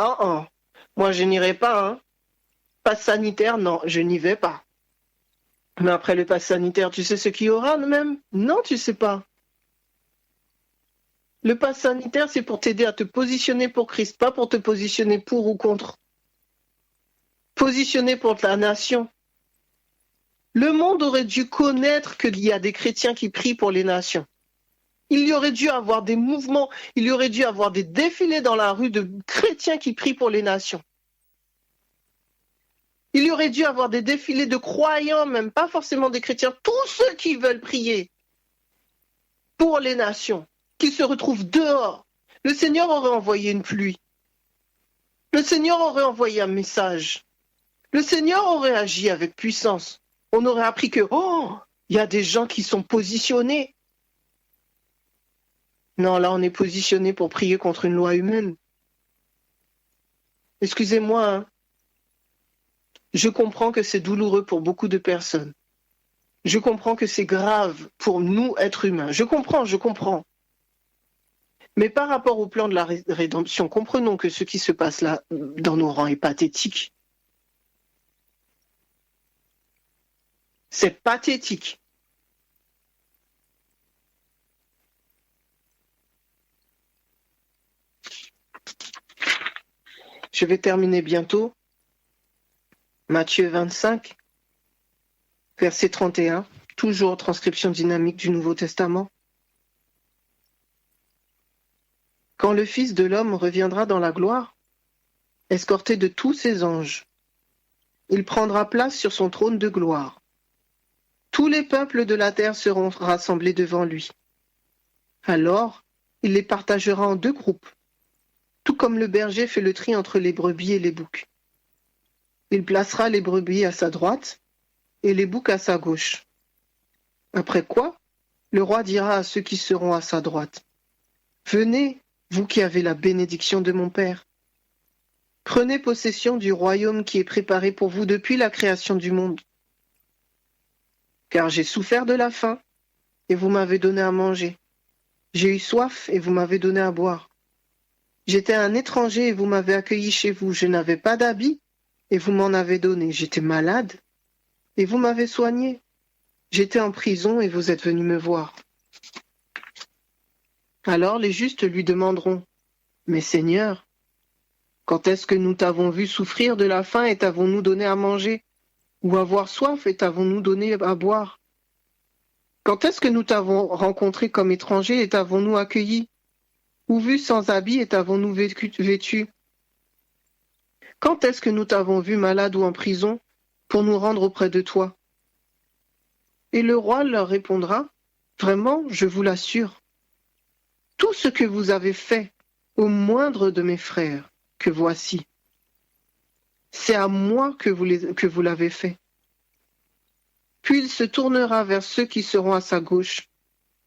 moi je n'irai pas. Hein. Passe sanitaire, non, je n'y vais pas. Mais après le pass sanitaire, tu sais ce qu'il y aura même? Non, tu sais pas. Le pass sanitaire, c'est pour t'aider à te positionner pour Christ, pas pour te positionner pour ou contre. Positionner pour la nation. Le monde aurait dû connaître qu'il y a des chrétiens qui prient pour les nations. Il y aurait dû avoir des mouvements, il y aurait dû avoir des défilés dans la rue de chrétiens qui prient pour les nations. Il y aurait dû avoir des défilés de croyants, même pas forcément des chrétiens, tous ceux qui veulent prier pour les nations, qui se retrouvent dehors. Le Seigneur aurait envoyé une pluie. Le Seigneur aurait envoyé un message. Le Seigneur aurait agi avec puissance. On aurait appris que, il y a des gens qui sont positionnés. Non, là, on est positionné pour prier contre une loi humaine. Excusez-moi, hein. Je comprends que c'est douloureux pour beaucoup de personnes. Je comprends que c'est grave pour nous, êtres humains. Je comprends. Mais par rapport au plan de la rédemption, comprenons que ce qui se passe là, dans nos rangs, est pathétique. C'est pathétique. Je vais terminer bientôt. Matthieu 25, verset 31, toujours transcription dynamique du Nouveau Testament. Quand le Fils de l'homme reviendra dans la gloire, escorté de tous ses anges, il prendra place sur son trône de gloire. Tous les peuples de la terre seront rassemblés devant lui. Alors, il les partagera en deux groupes, tout comme le berger fait le tri entre les brebis et les boucs. Il placera les brebis à sa droite et les boucs à sa gauche. Après quoi, le roi dira à ceux qui seront à sa droite, « Venez, vous qui avez la bénédiction de mon Père. Prenez possession du royaume qui est préparé pour vous depuis la création du monde. Car j'ai souffert de la faim, et vous m'avez donné à manger. J'ai eu soif, et vous m'avez donné à boire. J'étais un étranger, et vous m'avez accueilli chez vous. Je n'avais pas d'habit, et vous m'en avez donné. J'étais malade, et vous m'avez soigné. J'étais en prison, et vous êtes venu me voir. » Alors les justes lui demanderont, « Mais Seigneur, quand est-ce que nous t'avons vu souffrir de la faim et t'avons-nous donné à manger, ou avoir soif et t'avons-nous donné à boire? Quand est-ce que nous t'avons rencontré comme étranger et t'avons-nous accueilli, ou vu sans habit et t'avons-nous vêtu? Quand est-ce que nous t'avons vu malade ou en prison pour nous rendre auprès de toi? » Et le roi leur répondra, « Vraiment, je vous l'assure, tout ce que vous avez fait au moindre de mes frères, que voici, c'est à moi que vous l'avez fait. » Puis il se tournera vers ceux qui seront à sa gauche.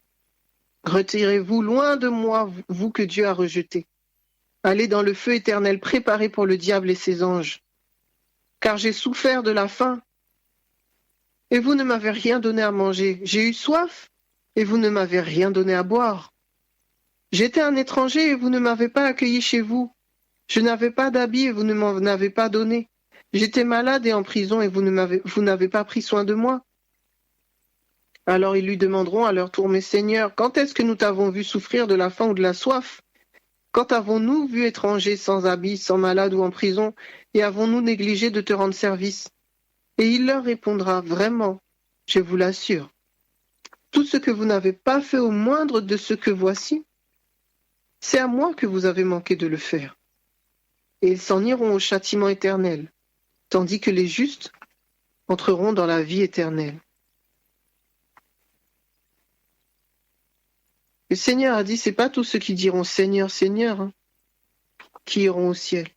« Retirez-vous loin de moi, vous que Dieu a rejetés. Allez dans le feu éternel préparé pour le diable et ses anges. Car j'ai souffert de la faim, et vous ne m'avez rien donné à manger. J'ai eu soif, et vous ne m'avez rien donné à boire. J'étais un étranger, et vous ne m'avez pas accueilli chez vous. Je n'avais pas d'habit, et vous ne m'en avez pas donné. J'étais malade et en prison, et vous n'avez pas pris soin de moi. » Alors ils lui demanderont à leur tour, « Mais Seigneur, quand est-ce que nous t'avons vu souffrir de la faim ou de la soif? Quand avons-nous vu étranger, sans habit, sans malade ou en prison, et avons-nous négligé de te rendre service? » Et il leur répondra, « Vraiment, je vous l'assure, tout ce que vous n'avez pas fait au moindre de ce que voici, c'est à moi que vous avez manqué de le faire. » Et ils s'en iront au châtiment éternel, tandis que les justes entreront dans la vie éternelle. Le Seigneur a dit, c'est pas tous ceux qui diront Seigneur, Seigneur, hein, qui iront au ciel.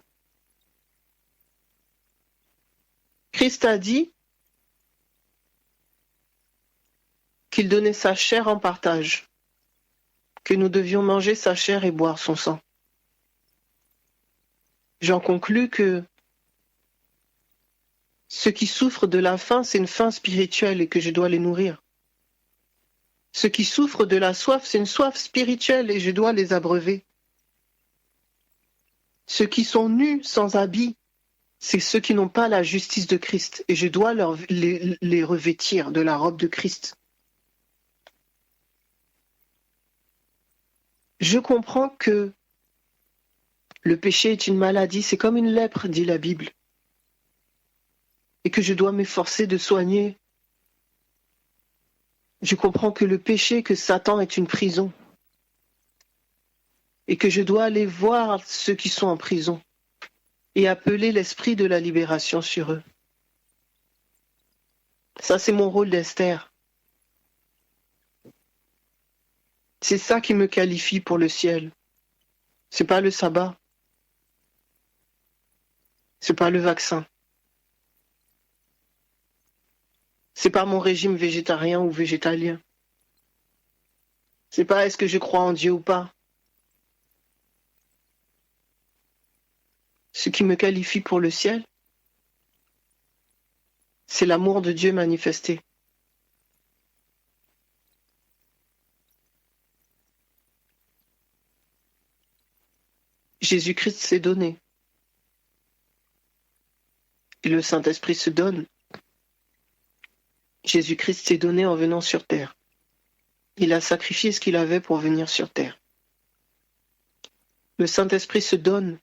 Christ a dit qu'il donnait sa chair en partage, que nous devions manger sa chair et boire son sang. J'en conclus que ceux qui souffrent de la faim, c'est une faim spirituelle et que je dois les nourrir. Ceux qui souffrent de la soif, c'est une soif spirituelle et je dois les abreuver. Ceux qui sont nus, sans habit, c'est ceux qui n'ont pas la justice de Christ et je dois les revêtir de la robe de Christ. Je comprends que le péché est une maladie, c'est comme une lèpre, dit la Bible, et que je dois m'efforcer de soigner. Je comprends que le péché, que Satan est une prison, et que je dois aller voir ceux qui sont en prison et appeler l'esprit de la libération sur eux. Ça, c'est mon rôle d'Esther. C'est ça qui me qualifie pour le ciel. C'est pas le sabbat. C'est pas le vaccin. C'est pas mon régime végétarien ou végétalien. C'est pas est-ce que je crois en Dieu ou pas. Ce qui me qualifie pour le ciel, c'est l'amour de Dieu manifesté. Jésus-Christ s'est donné. Et le Saint-Esprit se donne. Jésus-Christ s'est donné en venant sur terre. Il a sacrifié ce qu'il avait pour venir sur terre. Le Saint-Esprit se donne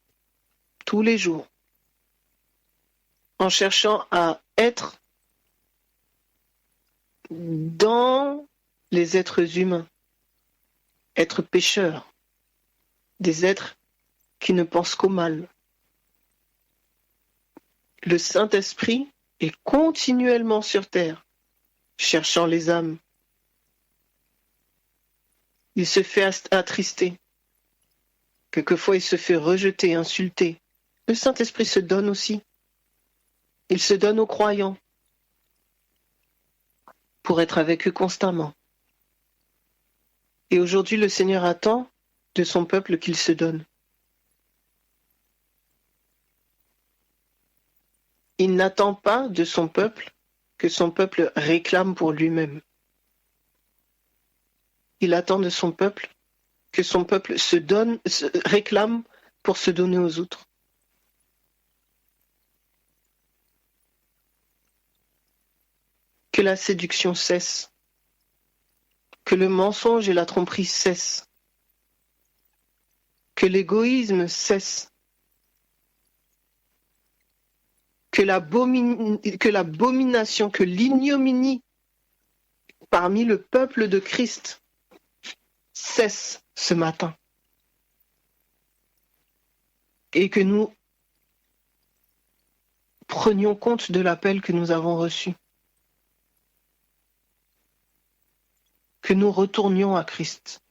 tous les jours en cherchant à être dans les êtres humains, être pécheurs, des êtres qui ne pensent qu'au mal. Le Saint-Esprit est continuellement sur terre, cherchant les âmes. Il se fait attrister. Quelquefois, il se fait rejeter, insulter. Le Saint-Esprit se donne aussi. Il se donne aux croyants pour être avec eux constamment. Et aujourd'hui, le Seigneur attend de son peuple qu'il se donne. Il n'attend pas de son peuple que son peuple réclame pour lui-même. Il attend de son peuple que son peuple réclame pour se donner aux autres. Que la séduction cesse, que le mensonge et la tromperie cessent, que l'égoïsme cesse, que l'abomination, que l'ignominie parmi le peuple de Christ cesse ce matin. Et que nous prenions compte de l'appel que nous avons reçu. Que nous retournions à Christ.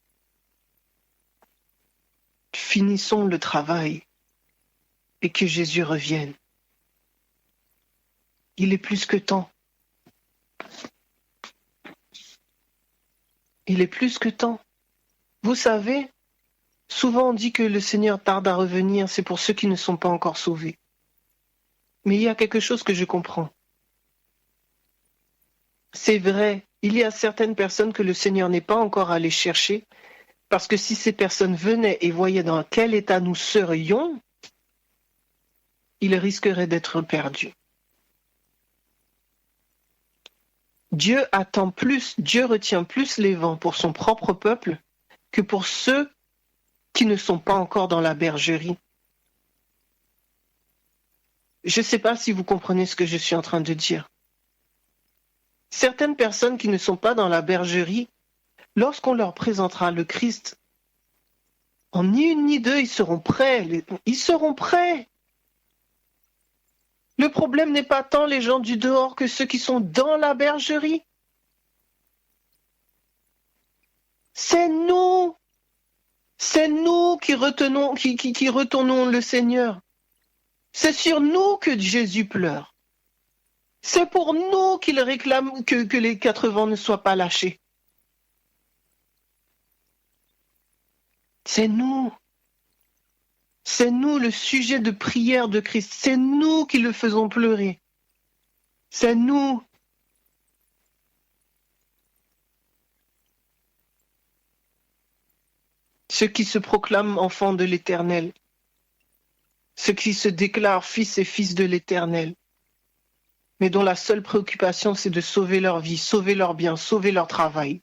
Finissons le travail et que Jésus revienne. Il est plus que temps. Il est plus que temps. Vous savez, souvent on dit que le Seigneur tarde à revenir, c'est pour ceux qui ne sont pas encore sauvés. Mais il y a quelque chose que je comprends. C'est vrai, il y a certaines personnes que le Seigneur n'est pas encore allé chercher, parce que si ces personnes venaient et voyaient dans quel état nous serions, ils risqueraient d'être perdus. Dieu attend plus, Dieu retient plus les vents pour son propre peuple que pour ceux qui ne sont pas encore dans la bergerie. Je ne sais pas si vous comprenez ce que je suis en train de dire. Certaines personnes qui ne sont pas dans la bergerie, lorsqu'on leur présentera le Christ, en ni une ni deux, ils seront prêts. Ils seront prêts. Le problème n'est pas tant les gens du dehors que ceux qui sont dans la bergerie. C'est nous. C'est nous qui retenons, qui retournons le Seigneur. C'est sur nous que Jésus pleure. C'est pour nous qu'il réclame que les 4 vents ne soient pas lâchés. C'est nous. C'est nous le sujet de prière de Christ. C'est nous qui le faisons pleurer. C'est nous. Ceux qui se proclament enfants de l'Éternel. Ceux qui se déclarent fils et fils de l'Éternel. Mais dont la seule préoccupation, c'est de sauver leur vie, sauver leurs biens, sauver leur travail.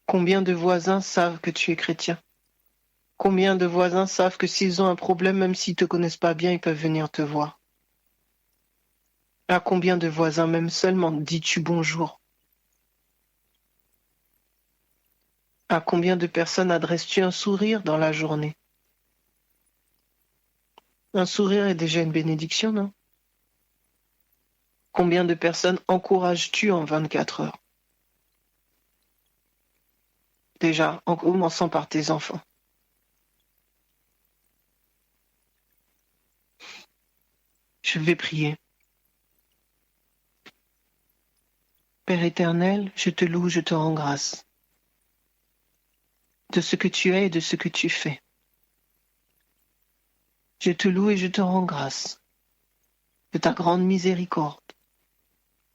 Combien de voisins savent que tu es chrétien? Combien de voisins savent que s'ils ont un problème, même s'ils ne te connaissent pas bien, ils peuvent venir te voir? À combien de voisins, même seulement, dis-tu bonjour? À combien de personnes adresses-tu un sourire dans la journée? Un sourire est déjà une bénédiction, non? Combien de personnes encourages-tu en 24 heures? Déjà, en commençant par tes enfants. Je vais prier. Père éternel, je te loue, je te rends grâce de ce que tu es et de ce que tu fais. Je te loue et je te rends grâce de ta grande miséricorde,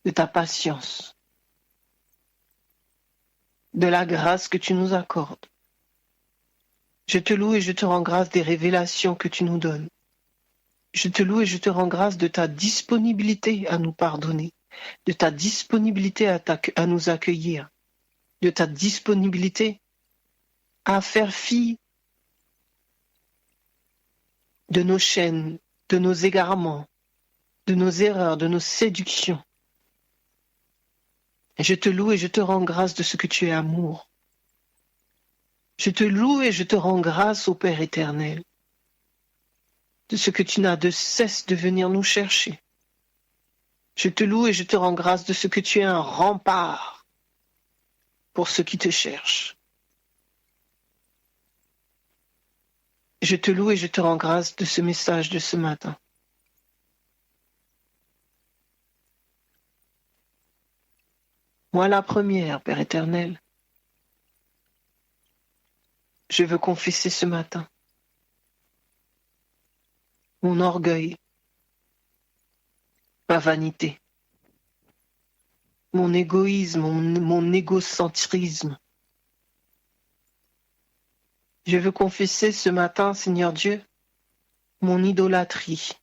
de ta patience, de la grâce que tu nous accordes. Je te loue et je te rends grâce des révélations que tu nous donnes. Je te loue et je te rends grâce de ta disponibilité à nous pardonner, de ta disponibilité à nous accueillir, de ta disponibilité à faire fi de nos chaînes, de nos égarements, de nos erreurs, de nos séductions. Et je te loue et je te rends grâce de ce que tu es amour. Je te loue et je te rends grâce au Père éternel, de ce que tu n'as de cesse de venir nous chercher. Je te loue et je te rends grâce de ce que tu es un rempart pour ceux qui te cherchent. Je te loue et je te rends grâce de ce message de ce matin. Moi la première, Père éternel, je veux confesser ce matin mon orgueil, ma vanité, mon égoïsme, mon égocentrisme. Je veux confesser ce matin, Seigneur Dieu, mon idolâtrie.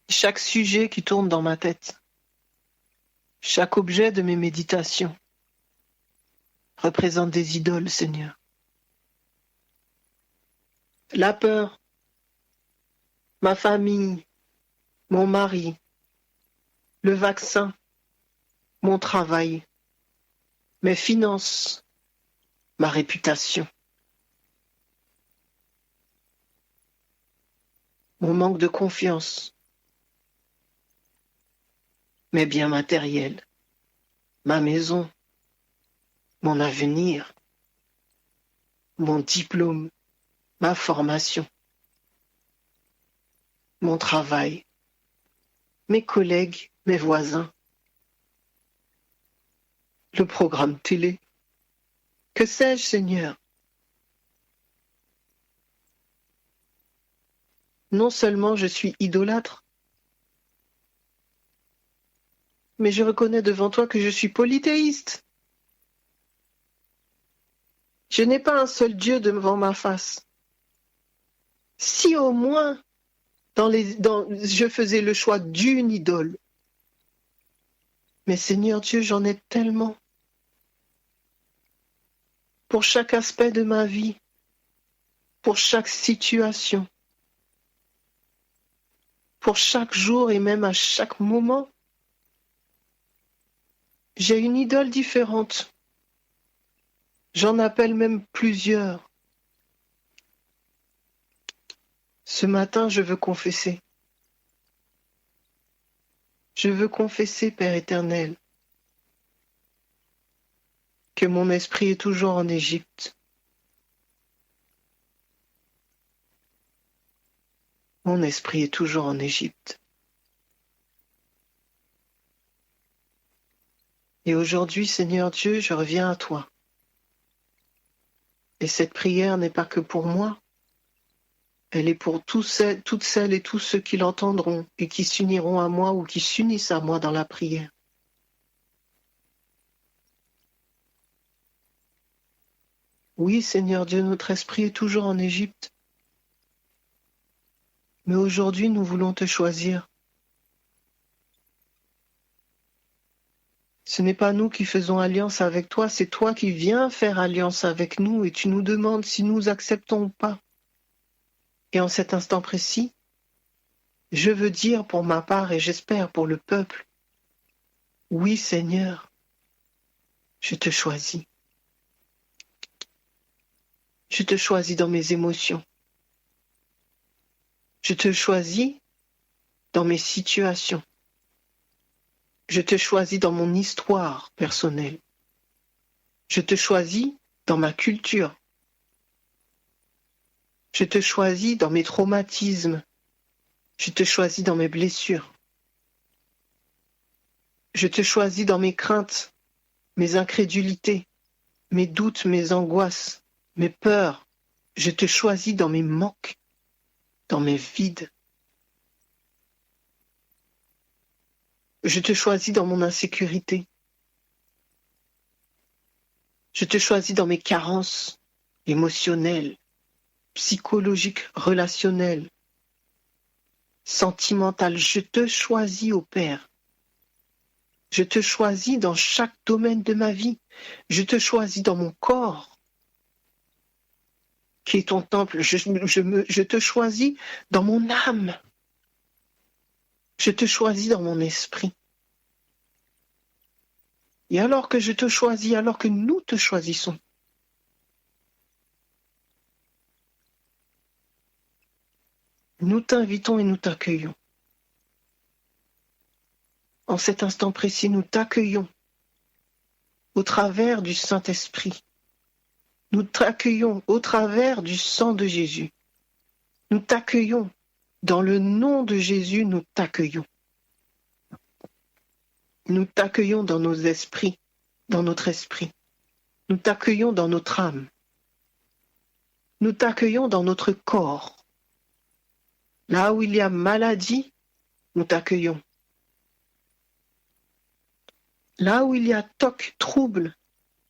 Chaque sujet qui tourne dans ma tête, chaque objet de mes méditations représente des idoles, Seigneur. La peur, ma famille, mon mari, le vaccin, mon travail, mes finances, ma réputation, mon manque de confiance, mes biens matériels, ma maison, mon avenir, mon diplôme, ma formation, mon travail, mes collègues, mes voisins, le programme télé. Que sais-je, Seigneur? Non seulement je suis idolâtre, mais je reconnais devant toi que je suis polythéiste. Je n'ai pas un seul Dieu devant ma face. Si au moins je faisais le choix d'une idole. Mais Seigneur Dieu, j'en ai tellement. Pour chaque aspect de ma vie, pour chaque situation, pour chaque jour et même à chaque moment, j'ai une idole différente. J'en appelle même plusieurs. Ce matin, je veux confesser. Je veux confesser, Père éternel, que mon esprit est toujours en Égypte. Mon esprit est toujours en Égypte. Et aujourd'hui, Seigneur Dieu, je reviens à toi. Et cette prière n'est pas que pour moi, elle est pour toutes celles et tous ceux qui l'entendront et qui s'uniront à moi ou qui s'unissent à moi dans la prière. Oui, Seigneur Dieu, notre esprit est toujours en Égypte. Mais aujourd'hui, nous voulons te choisir. Ce n'est pas nous qui faisons alliance avec toi, c'est toi qui viens faire alliance avec nous et tu nous demandes si nous acceptons ou pas. Et en cet instant précis, je veux dire pour ma part et j'espère pour le peuple, oui Seigneur, je te choisis. Je te choisis dans mes émotions. Je te choisis dans mes situations. Je te choisis dans mon histoire personnelle. Je te choisis dans ma culture. Je te choisis dans mes traumatismes. Je te choisis dans mes blessures. Je te choisis dans mes craintes, mes incrédulités, mes doutes, mes angoisses, mes peurs. Je te choisis dans mes manques, dans mes vides. Je te choisis dans mon insécurité. Je te choisis dans mes carences émotionnelles, psychologiques, relationnelles, sentimentales. Je te choisis, ô Père. Je te choisis dans chaque domaine de ma vie. Je te choisis dans mon corps, qui est ton temple. Je te choisis dans mon âme. Je te choisis dans mon esprit. Et alors que je te choisis, alors que nous te choisissons, nous t'invitons et nous t'accueillons. En cet instant précis, nous t'accueillons au travers du Saint-Esprit. Nous t'accueillons au travers du sang de Jésus. Nous t'accueillons. Dans le nom de Jésus, nous t'accueillons. Nous t'accueillons dans nos esprits, dans notre esprit. Nous t'accueillons dans notre âme. Nous t'accueillons dans notre corps. Là où il y a maladie, nous t'accueillons. Là où il y a toc, trouble,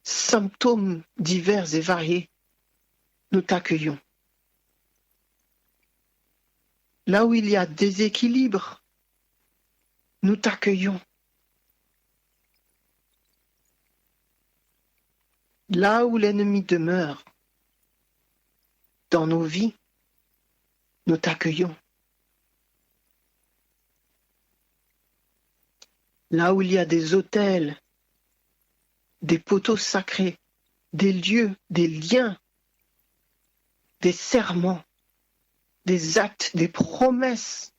symptômes divers et variés, nous t'accueillons. Là où il y a déséquilibre, nous t'accueillons. Là où l'ennemi demeure, dans nos vies, nous t'accueillons. Là où il y a des autels, des poteaux sacrés, des lieux, des liens, des serments, des actes, des promesses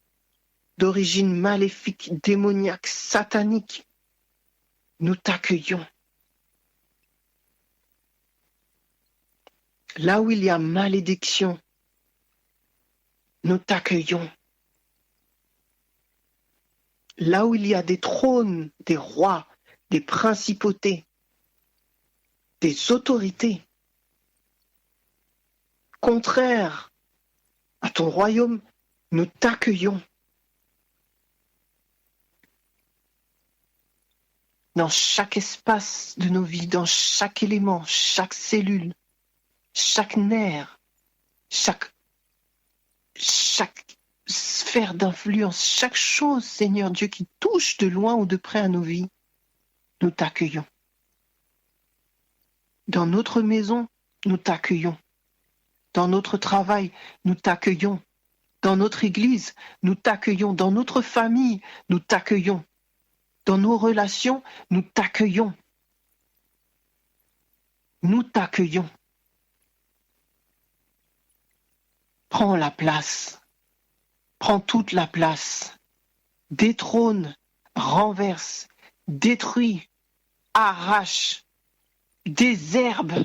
d'origine maléfique, démoniaque, satanique, nous t'accueillons. Là où il y a malédiction, nous t'accueillons. Là où il y a des trônes, des rois, des principautés, des autorités contraires à ton royaume, nous t'accueillons. Dans chaque espace de nos vies, dans chaque élément, chaque cellule, chaque nerf, chaque sphère d'influence, chaque chose, Seigneur Dieu, qui touche de loin ou de près à nos vies, nous t'accueillons. Dans notre maison, nous t'accueillons. Dans notre travail, nous t'accueillons. Dans notre église, nous t'accueillons. Dans notre famille, nous t'accueillons. Dans nos relations, nous t'accueillons. Nous t'accueillons. Prends la place. prend toute la place, détrône, renverse, détruit, arrache, désherbe,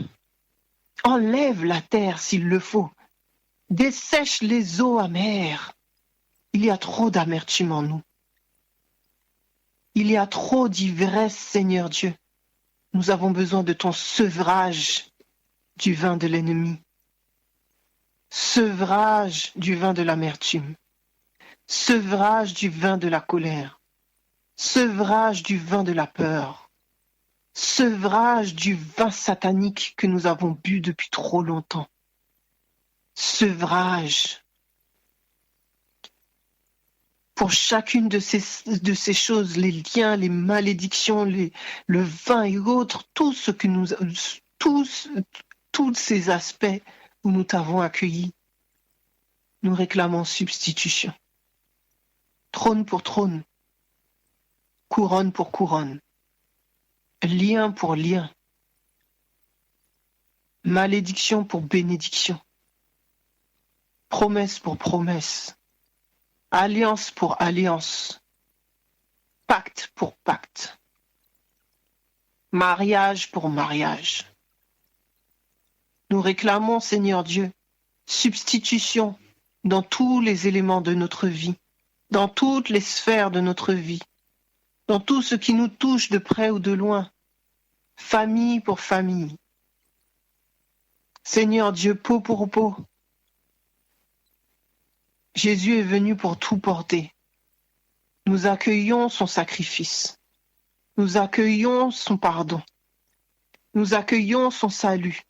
enlève la terre s'il le faut, dessèche les eaux amères. Il y a trop d'amertume en nous. Il y a trop d'ivresse, Seigneur Dieu. Nous avons besoin de ton sevrage du vin de l'ennemi, sevrage du vin de l'amertume, sevrage du vin de la colère, sevrage du vin de la peur, sevrage du vin satanique que nous avons bu depuis trop longtemps. Sevrage. Pour chacune de ces choses, les liens, les malédictions, le vin et autres, tous ces aspects où nous t'avons accueilli, nous réclamons substitution. Trône pour trône, couronne pour couronne, lien pour lien, malédiction pour bénédiction, promesse pour promesse, alliance pour alliance, pacte pour pacte, mariage pour mariage. Nous réclamons, Seigneur Dieu, substitution dans tous les éléments de notre vie, dans toutes les sphères de notre vie, dans tout ce qui nous touche de près ou de loin, famille pour famille. Seigneur Dieu, peau pour peau, Jésus est venu pour tout porter. Nous accueillons son sacrifice. Nous accueillons son pardon. Nous accueillons son salut.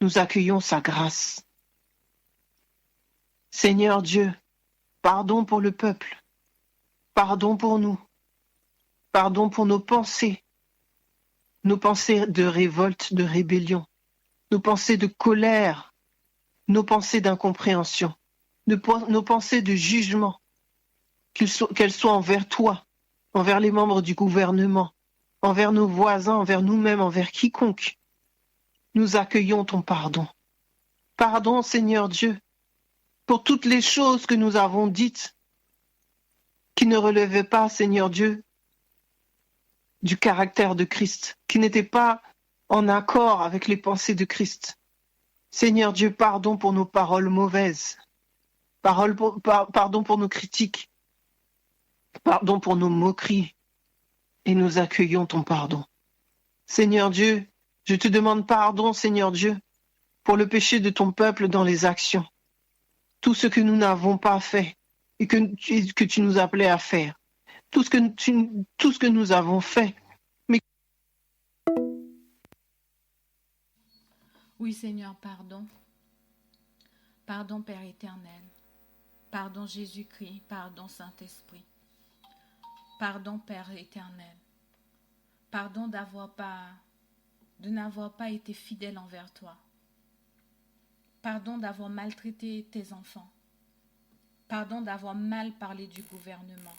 Nous accueillons sa grâce. Seigneur Dieu, pardon pour le peuple. Pardon pour nous. Pardon pour nos pensées de révolte, de rébellion, nos pensées de colère, nos pensées d'incompréhension, nos pensées de jugement, qu'elles soient envers toi, envers les membres du gouvernement, envers nos voisins, envers nous-mêmes, envers quiconque. Nous accueillons ton pardon. Pardon, Seigneur Dieu, pour toutes les choses que nous avons dites, qui ne relevaient pas, Seigneur Dieu, du caractère de Christ, qui n'étaient pas en accord avec les pensées de Christ. Seigneur Dieu, pardon pour nos paroles mauvaises, pardon pour nos critiques, pardon pour nos moqueries, et nous accueillons ton pardon. Seigneur Dieu, je te demande pardon, Seigneur Dieu, pour le péché de ton peuple dans les actions, tout ce que nous n'avons pas fait et que tu nous appelais à faire, tout ce que nous avons fait. Oui, Seigneur, pardon. Pardon, Père éternel. Pardon, Jésus-Christ. Pardon, Saint-Esprit. Pardon, Père éternel. Pardon de n'avoir pas été fidèle envers toi. Pardon d'avoir maltraité tes enfants. Pardon d'avoir mal parlé du gouvernement.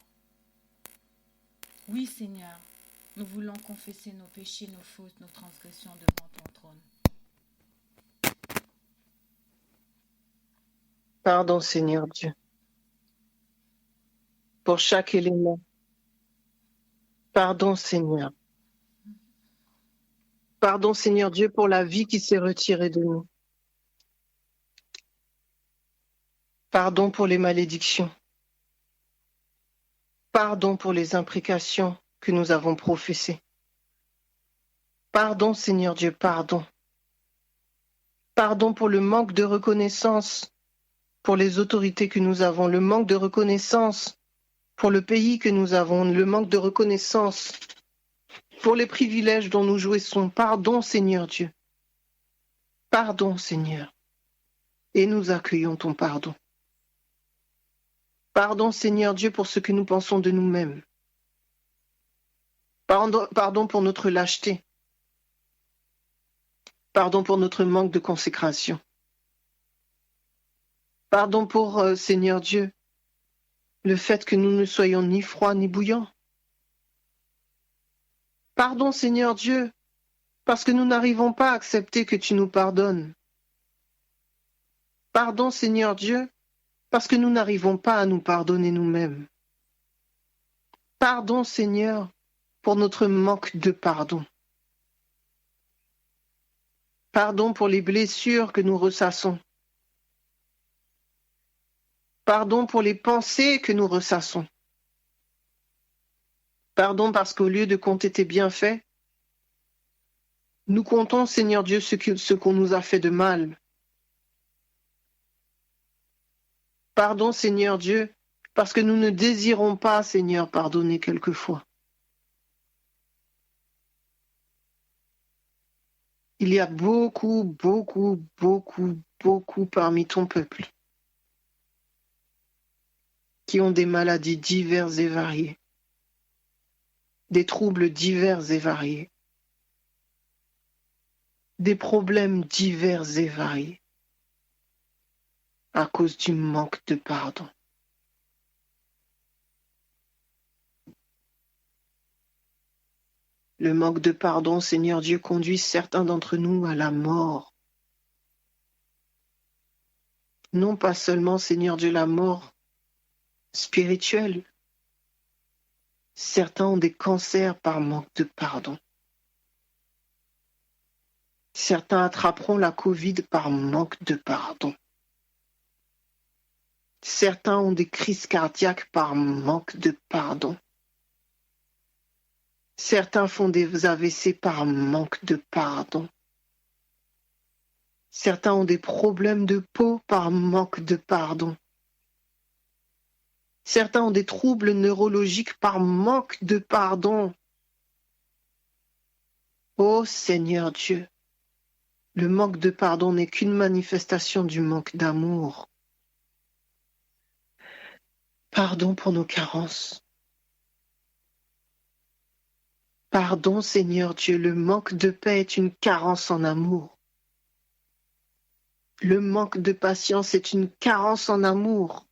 Oui, Seigneur, nous voulons confesser nos péchés, nos fautes, nos transgressions devant ton trône. Pardon, Seigneur Dieu, pour chaque élément. Pardon, Seigneur. Pardon, Seigneur Dieu, pour la vie qui s'est retirée de nous. Pardon pour les malédictions. Pardon pour les imprécations que nous avons professées. Pardon, Seigneur Dieu, pardon. Pardon pour le manque de reconnaissance pour les autorités que nous avons, le manque de reconnaissance pour le pays que nous avons, le manque de reconnaissance pour les privilèges dont nous jouissons. Pardon, Seigneur Dieu. Pardon, Seigneur. Et nous accueillons ton pardon. Pardon, Seigneur Dieu, pour ce que nous pensons de nous-mêmes. Pardon pour notre lâcheté. Pardon pour notre manque de consécration. Pardon pour, Seigneur Dieu, le fait que nous ne soyons ni froids ni bouillants. Pardon, Seigneur Dieu, parce que nous n'arrivons pas à accepter que tu nous pardonnes. Pardon, Seigneur Dieu, parce que nous n'arrivons pas à nous pardonner nous-mêmes. Pardon, Seigneur, pour notre manque de pardon. Pardon pour les blessures que nous ressassons. Pardon pour les pensées que nous ressassons. Pardon parce qu'au lieu de compter tes bienfaits, nous comptons, Seigneur Dieu, ce qu'on nous a fait de mal. Pardon, Seigneur Dieu, parce que nous ne désirons pas, Seigneur, pardonner quelquefois. Il y a beaucoup parmi ton peuple qui ont des maladies diverses et variées, des troubles divers et variés, des problèmes divers et variés à cause du manque de pardon. Le manque de pardon, Seigneur Dieu, conduit certains d'entre nous à la mort. Non pas seulement, Seigneur Dieu, la mort spirituelle. Certains ont des cancers par manque de pardon. Certains attraperont la Covid par manque de pardon. Certains ont des crises cardiaques par manque de pardon. Certains font des AVC par manque de pardon. Certains ont des problèmes de peau par manque de pardon. Certains ont des troubles neurologiques par manque de pardon. Ô Seigneur Dieu, le manque de pardon n'est qu'une manifestation du manque d'amour. Pardon pour nos carences. Pardon, Seigneur Dieu, le manque de paix est une carence en amour. Le manque de patience est une carence en amour.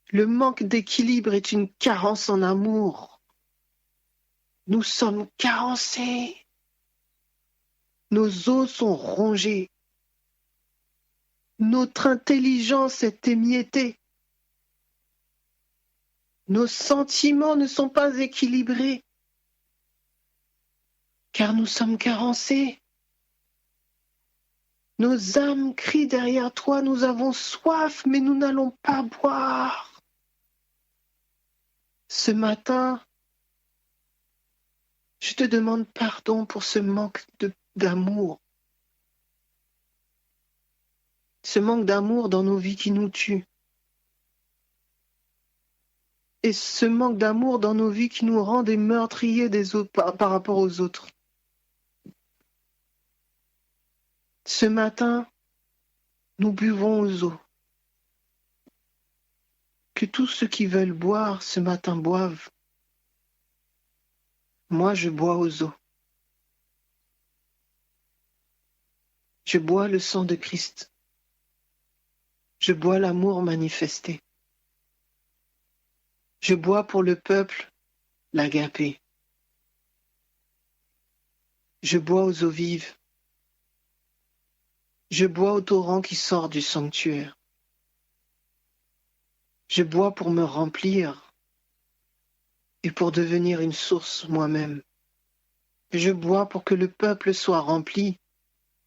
Le manque d'équilibre est une carence en amour. Nous sommes carencés. Nos os sont rongés. Notre intelligence est émiettée. Nos sentiments ne sont pas équilibrés, car nous sommes carencés. Nos âmes crient derrière toi, nous avons soif, mais nous n'allons pas boire. Ce matin, je te demande pardon pour ce manque d'amour. Ce manque d'amour dans nos vies qui nous tue. Et ce manque d'amour dans nos vies qui nous rend des meurtriers des autres par rapport aux autres. Ce matin, nous buvons aux eaux. Que tous ceux qui veulent boire ce matin boivent. Moi, je bois aux eaux. Je bois le sang de Christ. Je bois l'amour manifesté. Je bois pour le peuple l'agapé. Je bois aux eaux vives. Je bois au torrent qui sort du sanctuaire. Je bois pour me remplir et pour devenir une source moi-même. Je bois pour que le peuple soit rempli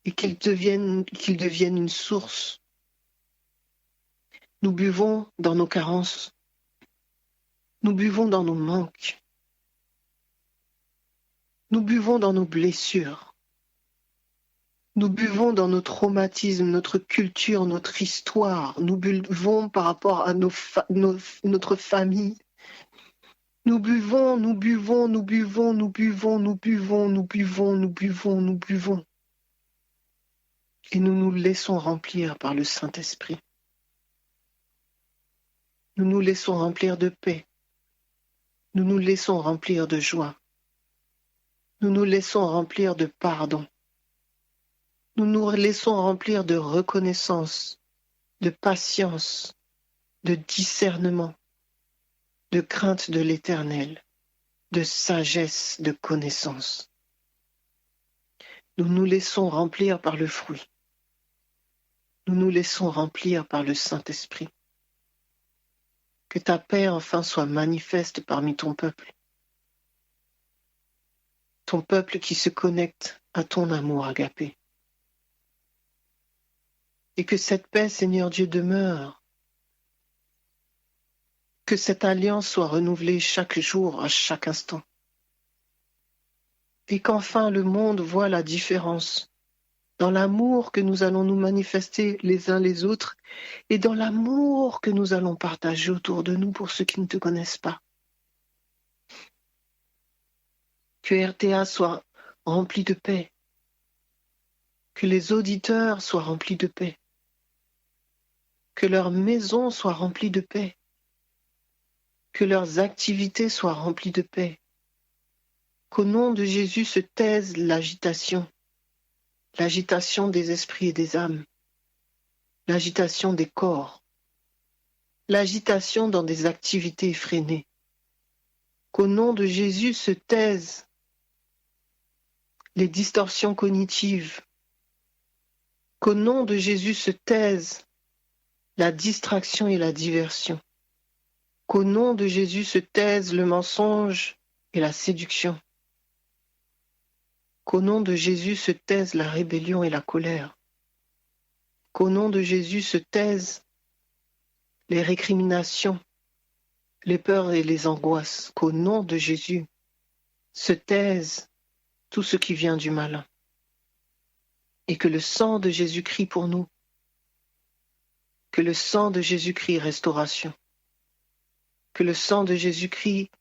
et qu'il devienne une source. Nous buvons dans nos carences. Nous buvons dans nos manques. Nous buvons dans nos blessures. Nous buvons dans nos traumatismes, notre culture, notre histoire. Nous buvons par rapport à notre famille. Nous buvons, nous buvons, nous buvons, nous buvons, nous buvons, nous buvons, nous buvons, nous buvons. Et nous nous laissons remplir par le Saint-Esprit. Nous nous laissons remplir de paix. Nous nous laissons remplir de joie. Nous nous laissons remplir de pardon. Nous nous laissons remplir de reconnaissance, de patience, de discernement, de crainte de l'Éternel, de sagesse, de connaissance. Nous nous laissons remplir par le fruit. nous nous laissons remplir par le Saint-Esprit. Que ta paix enfin soit manifeste parmi ton peuple qui se connecte à ton amour agapé. Et que cette paix, Seigneur Dieu, demeure. Que cette alliance soit renouvelée chaque jour, à chaque instant. Et qu'enfin le monde voit la différence dans l'amour que nous allons nous manifester les uns les autres et dans l'amour que nous allons partager autour de nous pour ceux qui ne te connaissent pas. Que RTA soit rempli de paix. Que les auditeurs soient remplis de paix. Que leur maison soit remplie de paix. Que leurs activités soient remplies de paix. Qu'au nom de Jésus se taise l'agitation des esprits et des âmes, l'agitation des corps, l'agitation dans des activités effrénées. Qu'au nom de Jésus se taisent les distorsions cognitives. Qu'au nom de Jésus se taise la distraction et la diversion. Qu'au nom de Jésus se taise le mensonge et la séduction. Qu'au nom de Jésus se taise la rébellion et la colère. Qu'au nom de Jésus se taisent les récriminations, les peurs et les angoisses. Qu'au nom de Jésus se taise tout ce qui vient du malin. Et que le sang de Jésus-Christ pour nous, que le sang de Jésus-Christ restauration, que le sang de Jésus-Christ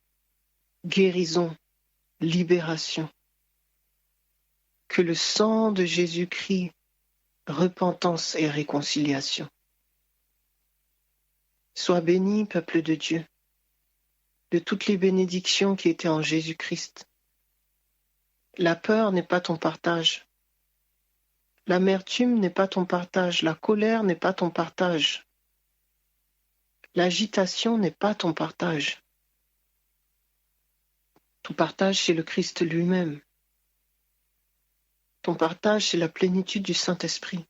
guérison, libération, que le sang de Jésus-Christ repentance et réconciliation. Sois béni, peuple de Dieu, de toutes les bénédictions qui étaient en Jésus-Christ. La peur n'est pas ton partage. L'amertume n'est pas ton partage. La colère n'est pas ton partage. L'agitation n'est pas ton partage. Ton partage, c'est le Christ lui-même. Ton partage, c'est la plénitude du Saint-Esprit.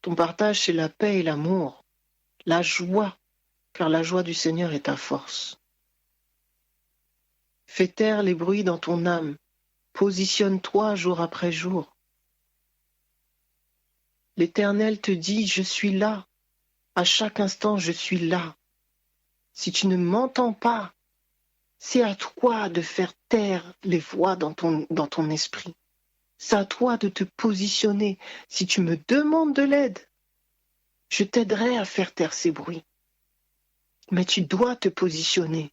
Ton partage, c'est la paix et l'amour, la joie, car la joie du Seigneur est ta force. Fais taire les bruits dans ton âme. Positionne-toi jour après jour. L'Éternel te dit, je suis là. À chaque instant, je suis là. Si tu ne m'entends pas, c'est à toi de faire taire les voix dans ton esprit. C'est à toi de te positionner. Si tu me demandes de l'aide, je t'aiderai à faire taire ces bruits. Mais tu dois te positionner.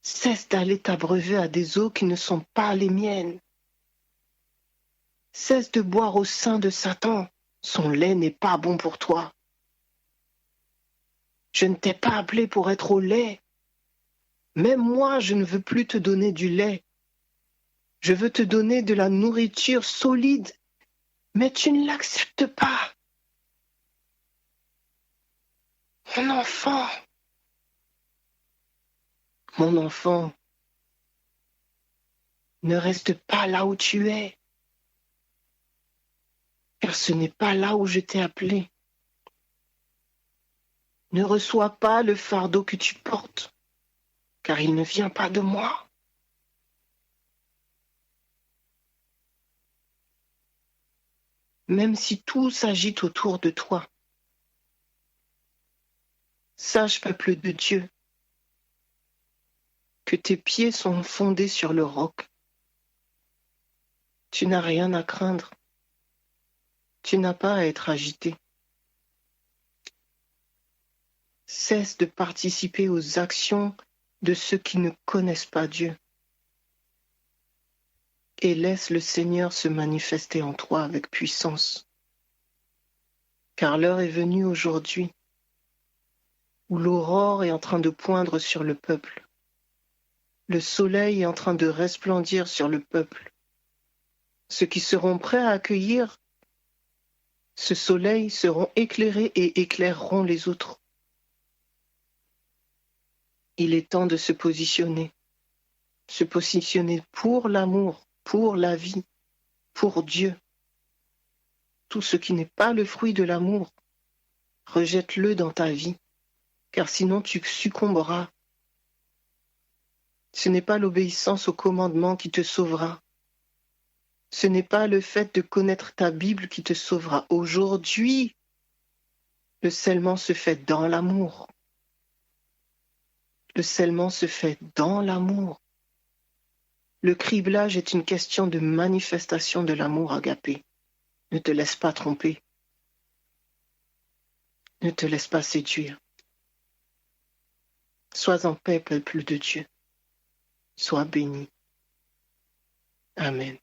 Cesse d'aller t'abreuver à des eaux qui ne sont pas les miennes. Cesse de boire au sein de Satan. Son lait n'est pas bon pour toi. Je ne t'ai pas appelé pour être au lait. Même moi, je ne veux plus te donner du lait. Je veux te donner de la nourriture solide, mais tu ne l'acceptes pas. Mon enfant, ne reste pas là où tu es, car ce n'est pas là où je t'ai appelé. Ne reçois pas le fardeau que tu portes, car il ne vient pas de moi. Même si tout s'agite autour de toi, sache, peuple de Dieu, que tes pieds sont fondés sur le roc. Tu n'as rien à craindre. Tu n'as pas à être agité. Cesse de participer aux actions de ceux qui ne connaissent pas Dieu. Et laisse le Seigneur se manifester en toi avec puissance. Car l'heure est venue aujourd'hui où l'aurore est en train de poindre sur le peuple. Le soleil est en train de resplendir sur le peuple. Ceux qui seront prêts à accueillir ce soleil seront éclairés et éclaireront les autres. Il est temps de se positionner pour l'amour, pour la vie, pour Dieu. tout ce qui n'est pas le fruit de l'amour. Rejette-le dans ta vie, car sinon tu succomberas. Ce n'est pas l'obéissance au commandement qui te sauvera. Ce n'est pas le fait de connaître ta Bible qui te sauvera. Aujourd'hui, le scellement se fait dans l'amour. Le scellement se fait dans l'amour. Le criblage est une question de manifestation de l'amour agapé. Ne te laisse pas tromper. Ne te laisse pas séduire. Sois en paix, peuple de Dieu. Sois béni. Amen.